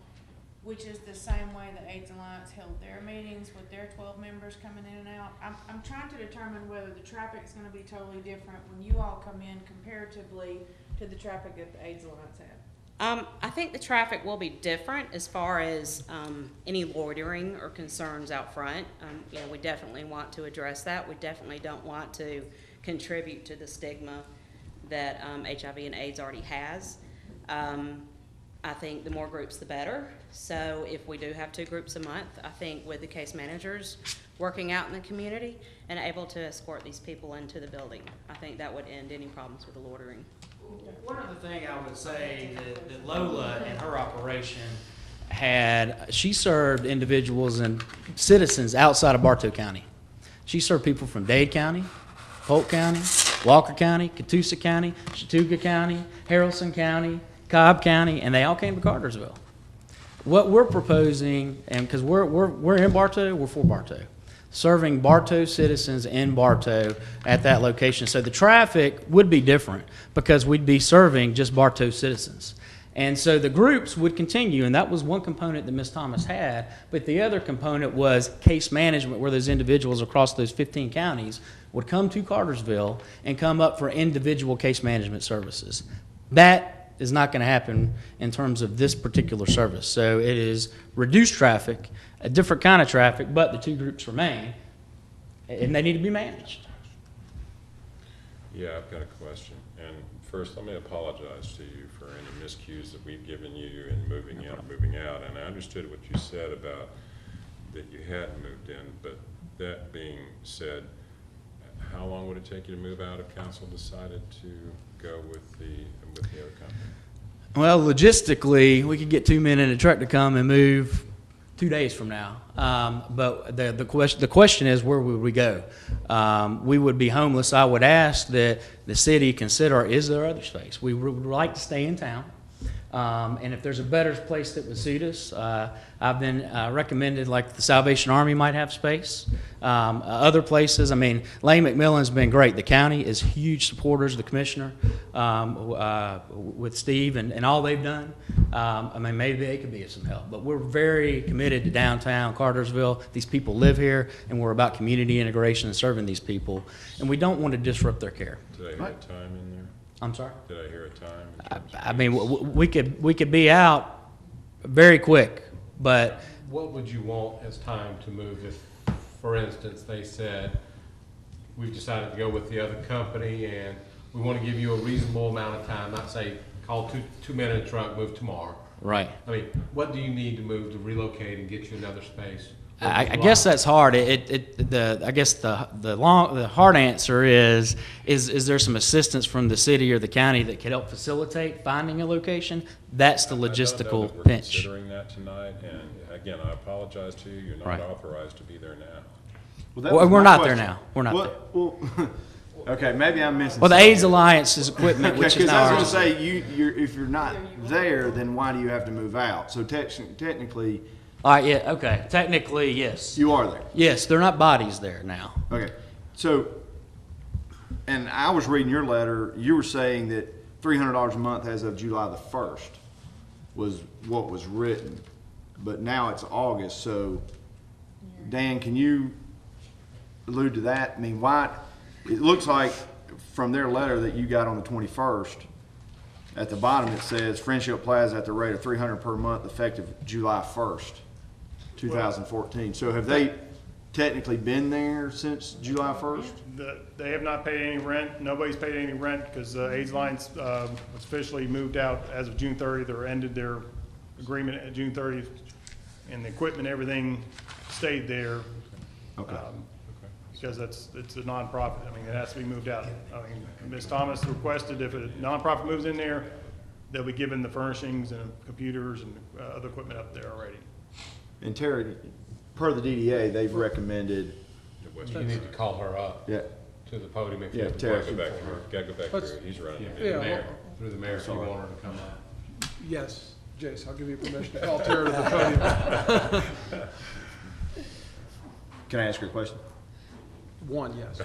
S18: which is the same way the AIDS Alliance held their meetings with their 12 members coming in and out? I'm trying to determine whether the traffic's going to be totally different when you all come in comparatively to the traffic that the AIDS Alliance had.
S13: I think the traffic will be different as far as any loitering or concerns out front. We definitely want to address that. We definitely don't want to contribute to the stigma that HIV and AIDS already has. I think the more groups, the better. So if we do have 2 groups a month, I think with the case managers working out in the community and able to escort these people into the building, I think that would end any problems with the loitering.
S23: One other thing I would say that Lola and her operation she served individuals and citizens outside of Bartow County. She served people from Dade County, Polk County, Walker County, Catoosa County, Chattooga County, Haralson County, Cobb County, and they all came to Cartersville. What we're proposing, and because we're in Bartow, we're for Bartow, serving Bartow citizens in Bartow at that location. So the traffic would be different because we'd be serving just Bartow citizens. And so the groups would continue, and that was one component that Ms. Thomas had, but the other component was case management, where those individuals across those 15 counties would come to Cartersville and come up for individual case management services. That is not going to happen in terms of this particular service. So it is reduced traffic, a different kind of traffic, but the two groups remain, and they need to be managed.
S4: Yeah, I've got a question. And first, let me apologize to you for any miscues that we've given you in moving in or moving out. And I understood what you said about that you hadn't moved in, but that being said, how long would it take you to move out if council decided to go with the other company?
S23: Well, logistically, we could get 2 men in a truck to come and move 2 days from now. But the question is, where would we go? We would be homeless. I would ask that the city consider, is there other space? We would like to stay in town. And if there's a better place that would suit us, I've been recommended, like the Salvation Army might have space. Other places, I mean, Lane McMillan's been great. The county is huge supporters of the commissioner with Steve and all they've done. I mean, maybe they could be of some help. But we're very committed to downtown Cartersville. These people live here, and we're about community integration and serving these people. And we don't want to disrupt their care.
S4: Did I hear a time in there?
S23: I'm sorry?
S4: Did I hear a time?
S23: I mean, we could be out very quick, but
S11: What would you want as time to move if, for instance, they said, we've decided to go with the other company and we want to give you a reasonable amount of time, not say, call two men in a truck, move tomorrow.
S23: Right.
S11: I mean, what do you need to move to relocate and get you another space?
S23: I guess that's hard. I guess the hard answer is there some assistance from the city or the county that could help facilitate finding a location? That's the logistical
S4: I don't know that we're
S23: pinch.
S4: considering that tonight, and again, I apologize to you. You're not
S23: Right.
S4: authorized to be there now.
S23: Well, we're not there now. We're not there.
S20: Well, okay, maybe I'm missing.
S23: Well, the
S20: something.
S23: AIDS Alliance's equipment, which is
S20: Because
S23: now
S20: I
S23: ours.
S20: was going to say, if you're not there, then why do you have to move out? So technically,
S23: All right, yeah, okay. Technically, yes.
S20: you are there.
S23: Yes, they're not bodies there now.
S20: Okay, so, and I was reading your letter, you were saying that $300 a month as of July the 1st was what was written, but now it's August, so, Dan, can you allude to that? I mean, why, it looks like from their letter that you got on the 21st, at the bottom it says Friendship Plaza at the rate of $300 per month effective July 1st, 2014. So have they technically been there since July 1st?
S6: They have not paid any rent. Nobody's paid any rent because AIDS Alliance was officially moved out as of June 30th or ended their agreement at June 30th. And the equipment, everything stayed there.
S20: Okay.
S6: Because it's a nonprofit. I mean, it has to be moved out. I mean, Ms. Thomas requested if a nonprofit moves in there, they'll be given the furnishings and computers and other equipment up there already.
S20: And Terry, per the DDA, they've recommended.
S11: You need to call her up.
S20: Yeah.
S11: To the podium if
S20: Yeah,
S11: you
S20: Terry.
S4: Gotta go back through. He's running.
S11: through the mayor, through the mayor, if you want her to come up.
S1: Yes, Jace, I'll give you permission to call Tara to the podium.
S20: Can I ask her a question?
S1: One, yes.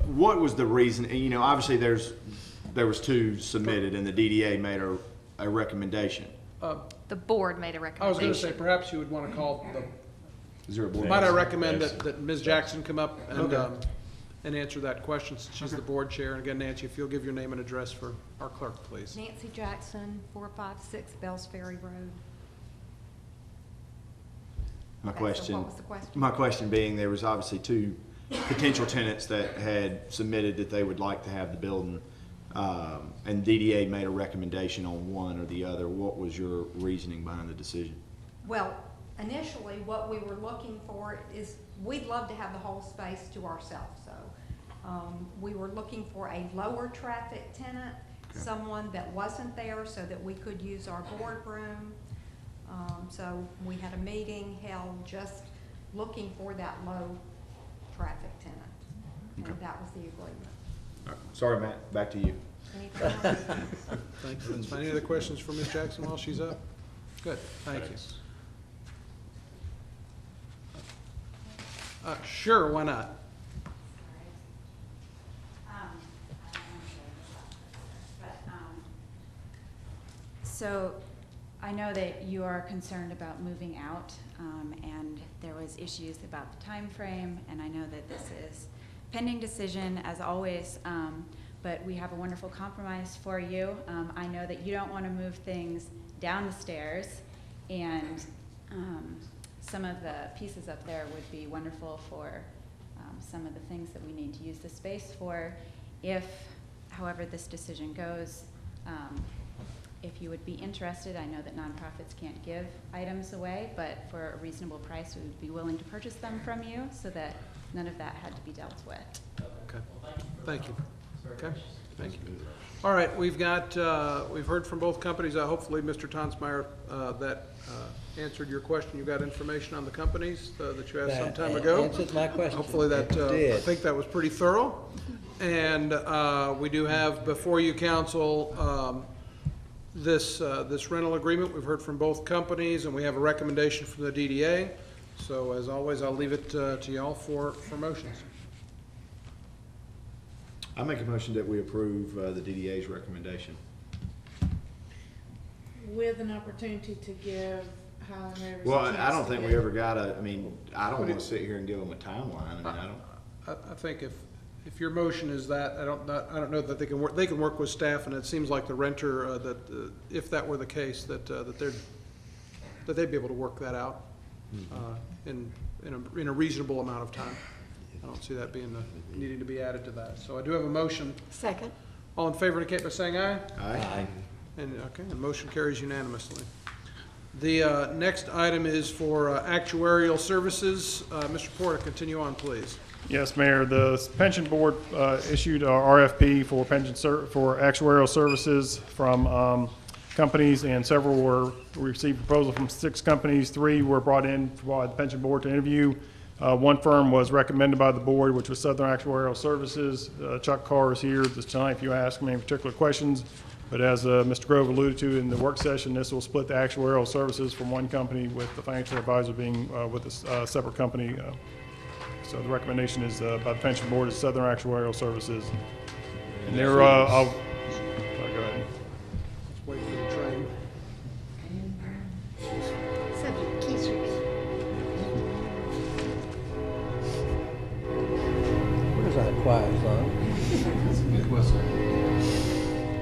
S20: What was the reason, and, you know, obviously there was two submitted and the DDA made a recommendation.
S3: The board made a
S1: I was
S3: recommendation.
S1: going to say, perhaps you would want to call the,
S20: Is there a board?
S1: might I recommend that Ms. Jackson come up and answer that question, since she's the board chair. And again, Nancy, if you'll give your name and address for our clerk, please.
S14: Nancy Jackson, 456 Bells Ferry Road.
S20: My
S14: Okay, so
S20: question,
S14: what was the question?
S20: my question being, there was obviously two potential tenants that had submitted that they would like to have the building, and DDA made a recommendation on one or the other. What was your reasoning behind the decision?
S14: Well, initially, what we were looking for is, we'd love to have the whole space to ourselves, so We were looking for a lower traffic tenant, someone that wasn't there so that we could use our boardroom. So we had a meeting held just looking for that low traffic tenant. And that was the agreement.
S20: All right. Sorry, Matt, back to you.
S14: Anything else?
S1: Thank you. That's fine. Any other questions for Ms. Jackson while she's up? Good, thank you. Sure, why not?
S12: So I know that you are concerned about moving out, and there was issues about the time frame, and I know that this is pending decision as always, but we have a wonderful compromise for you. I know that you don't want to move things down the stairs, and some of the pieces up there would be wonderful for some of the things that we need to use the space for. If, however, this decision goes, if you would be interested, I know that nonprofits can't give items away, but for a reasonable price, we would be willing to purchase them from you so that none of that had to be dealt with.
S1: Okay, thank you. Okay, thank you. All right, we've heard from both companies. Hopefully, Mr. Tonsmeyer, that answered your question. You got information on the companies that you asked some time ago.
S8: Answered my question.
S1: Hopefully that, I think that was pretty thorough. And we do have before you, council, this rental agreement. We've heard from both companies, and we have a recommendation from the DDA. So as always, I'll leave it to y'all for motions.
S20: I make a motion that we approve the DDA's recommendation.
S18: With an opportunity to give Highland Rivers.
S20: Well, I don't think we ever got I don't want to sit here and give them a timeline.
S1: I think if your motion is that, I don't know that they can work with staff, and it seems like the renter, if that were the case, that they'd be able to work that out in a reasonable amount of time. I don't see that needing to be added to that. So I do have a motion.
S7: Second.
S1: All in favor indicate by saying aye.
S20: Aye.
S1: And the motion carries unanimously. The next item is for actuarial services. Mr. Porter, continue on, please.
S6: Yes, Mayor. The pension board issued a RFP for for actuarial services from companies, and several received proposals from 6 companies. 3 were brought in by the pension board to interview. One firm was recommended by the board, which was Southern Actuarial Services. Chuck Carr is here this tonight if you ask me any particular questions. But as Mr. Grove alluded to in the work session, this will split the actuarial services from one company, with the financial advisor being with a separate company. So the recommendation is by the pension board is Southern Actuarial Services. And they're, go ahead.
S1: Let's wait for the train.
S8: Where's that quiet zone?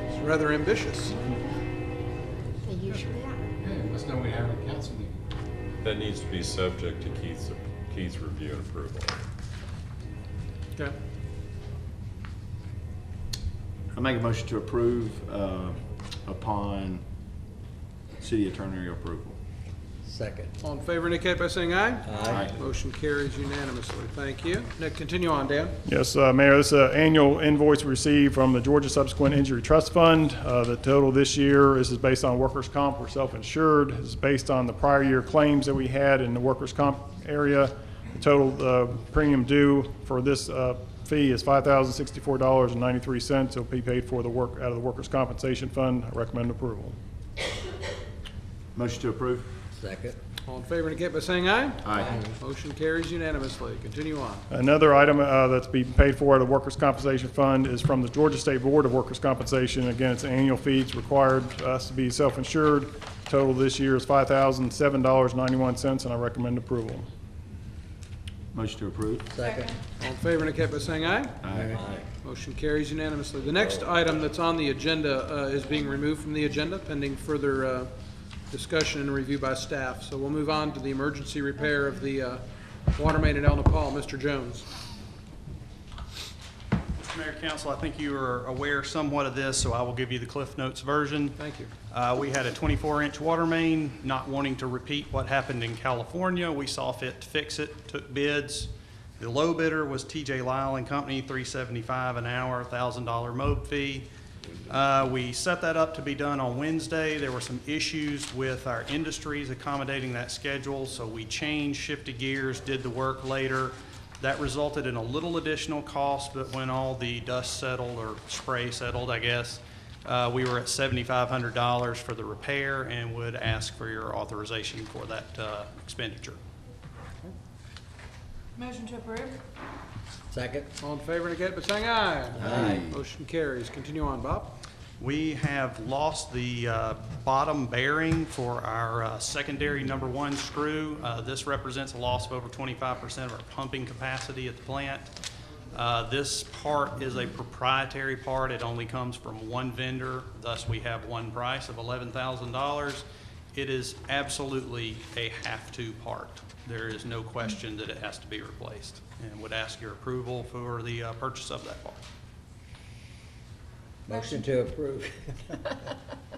S1: It's rather ambitious.
S7: They usually are.
S15: Must know we have a council meeting.
S4: That needs to be subject to Keith's review and approval.
S1: Okay.
S20: I make a motion to approve upon city attorney approval.
S8: Second.
S1: All in favor indicate by saying aye.
S20: Aye.
S1: Motion carries unanimously. Thank you. Nick, continue on, Dan.
S6: Yes, Mayor, this is an annual invoice we received from the Georgia Subsequent Injury Trust Fund. The total this year, this is based on workers' comp. We're self-insured. This is based on the prior year claims that we had in the workers' comp area. The total premium due for this fee is $5,064.93. It'll be paid for out of the workers' compensation fund. I recommend approval.
S20: Motion to approve.
S8: Second.
S1: All in favor indicate by saying aye.
S20: Aye.
S1: Motion carries unanimously. Continue on.
S6: Another item that's being paid for out of the workers' compensation fund is from the Georgia State Board of Workers' Compensation. Again, it's an annual fee. It's required us to be self-insured. Total this year is $5,007.91, and I recommend approval.
S20: Motion to approve.
S8: Second.
S1: All in favor indicate by saying aye.
S20: Aye.
S1: Motion carries unanimously. The next item that's on the agenda is being removed from the agenda pending further discussion and review by staff. So we'll move on to the emergency repair of the water main at El Nepal. Mr. Jones.
S16: Mr. Mayor, Council, I think you are aware somewhat of this, so I will give you the Cliff Notes version.
S1: Thank you.
S16: We had a 24-inch water main, not wanting to repeat what happened in California. We saw fit to fix it, took bids. The low bidder was TJ Lyle and Company, $375 an hour, $1,000 mob fee. We set that up to be done on Wednesday. There were some issues with our industries accommodating that schedule, so we changed, shifted gears, did the work later. That resulted in a little additional cost, but when all the dust settled, or spray settled, I guess, we were at $7,500 for the repair and would ask for your authorization for that expenditure.
S18: Motion to approve?
S8: Second.
S1: All in favor indicate by saying aye.
S8: Aye.
S1: Motion carries. Continue on, Bob.
S16: We have lost the bottom bearing for our secondary number 1 screw. This represents a loss of over 25% of our pumping capacity at the plant. This part is a proprietary part. It only comes from one vendor, thus we have one price of $11,000. It is absolutely a have-to part. There is no question that it has to be replaced, and would ask your approval for the purchase of that part.
S8: Motion to approve.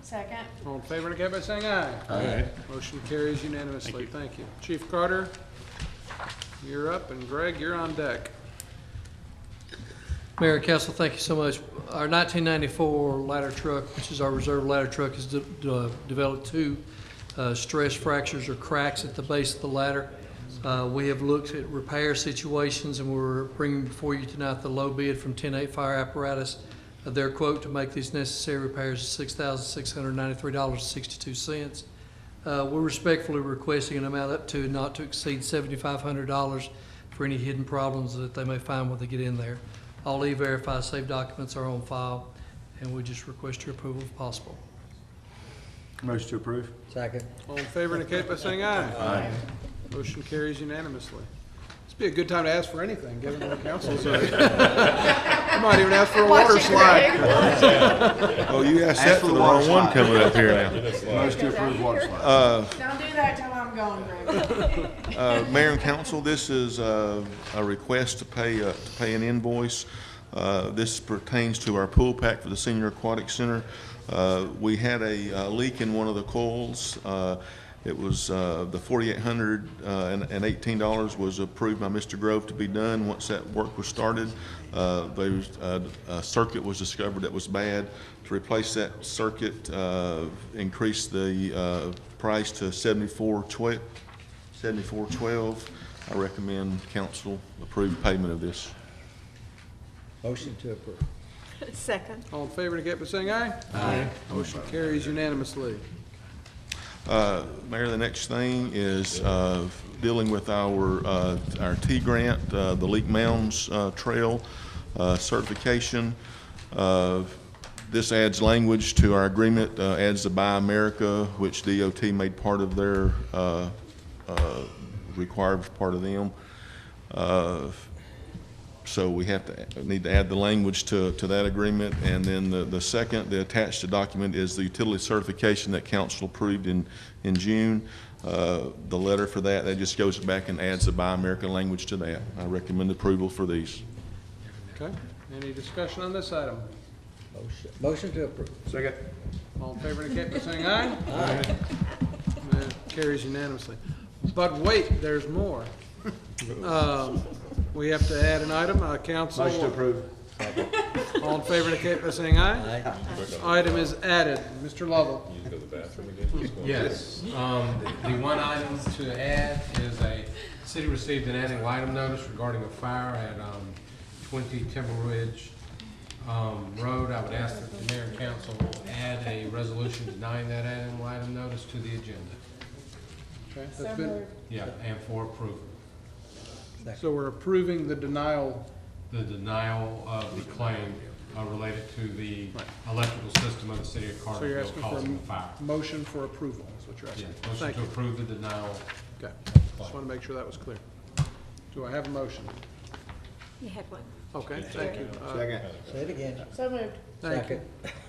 S18: Second.
S1: All in favor indicate by saying aye.
S8: Aye.
S1: Motion carries unanimously. Thank you. Chief Carter, you're up, and Greg, you're on deck.
S17: Mayor and Council, thank you so much. Our 1994 ladder truck, which is our reserve ladder truck, has developed 2 stress fractures or cracks at the base of the ladder. We have looked at repair situations, and we're bringing before you tonight the low bid from 10-8 Fire Apparatus. Their quote to make these necessary repairs is $6,693.62. We're respectfully requesting an amount up to not to exceed $7,500 for any hidden problems that they may find when they get in there. All E-Verify saved documents are on file, and we just request your approval if possible.
S20: Motion to approve.
S8: Second.
S1: All in favor indicate by saying aye.
S20: Aye.
S1: Motion carries unanimously. This would be a good time to ask for anything, given the council's. I might even ask for a water slide.
S19: Oh, you asked that for the wrong one coming up here now.
S20: Motion to approve water slide.
S18: Don't do that till I'm gone, Greg.
S19: Mayor and council, this is a request to pay an invoice. This pertains to our pool pack for the Senior Aquatic Center. We had a leak in one of the coils. It was the $4,818 was approved by Mr. Grove to be done. Once that work was started, a circuit was discovered that was bad. To replace that circuit, increase the price to $74.12. I recommend council approve payment of this.
S8: Motion to approve.
S14: Second.
S1: All in favor indicate by saying aye.
S8: Aye.
S1: Motion carries unanimously.
S19: Mayor, the next thing is dealing with our T grant, the Leak Mounds Trail certification. This adds language to our agreement, adds the Buy America, which DOT made part of their required part of them. So we need to add the language to that agreement. And then the second, the attached document is the utility certification that council approved in June. The letter for that just goes back and adds the Buy America language to that. I recommend approval for these.
S1: Okay. Any discussion on this item?
S8: Motion to approve.
S1: Second. All in favor indicate by saying aye.
S8: Aye.
S1: Carries unanimously. But wait, there's more. We have to add an item, council.
S20: Motion to approve.
S1: All in favor indicate by saying aye.
S8: Aye.
S1: Item is added. Mr. Lovell.
S4: You go to the bathroom again?
S11: Yes, the one item to add is the city received an adding item notice regarding a fire at 20 Timber Ridge Road. I would ask that the mayor and council add a resolution denying that adding item notice to the agenda.
S1: Okay, that's been,
S11: Yeah, and for approval.
S1: so we're approving the denial.
S11: The denial of the claim related to the electrical system of the city of
S1: So you're
S11: Cartersville
S1: asking
S11: causing the
S1: for
S11: fire.
S1: a motion for approval, is what you're asking.
S11: Yeah, motion
S1: Thank
S11: to
S1: you.
S11: approve the denial.
S1: Okay, just want to make sure that was clear. Do I have a motion?
S7: You had one.
S1: Okay, thank you.
S20: Second.
S8: Say it again.
S18: So moved.
S1: Thank you.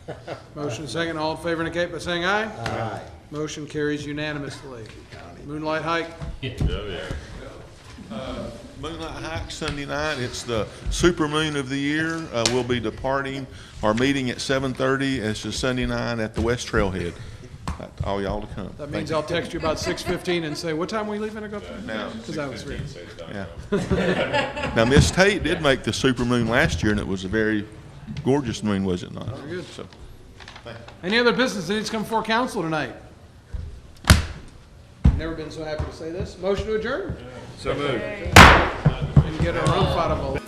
S8: Second.
S1: Motion second, all in favor indicate by saying aye.
S8: Aye.
S1: Motion carries unanimously. Moonlight Hike.
S19: Moonlight Hike Sunday night. It's the super moon of the year. We'll be departing our meeting at 7:30. It's a Sunday night at the West Trailhead. all y'all to come.
S1: That
S19: Thank
S1: means
S19: you.
S1: I'll text you about 6:15 and say, what time are we leaving to go?
S19: Now,
S1: Because I was ready.
S19: Yeah. Now, Miss Tate did make the supermoon last year, and it was a very gorgeous moon, was it not?
S1: Very good.
S19: So,
S1: Any other business that needs to come before council tonight? Never been so happy to say this. Motion to adjourn?
S4: So moved.
S1: And get our own pot of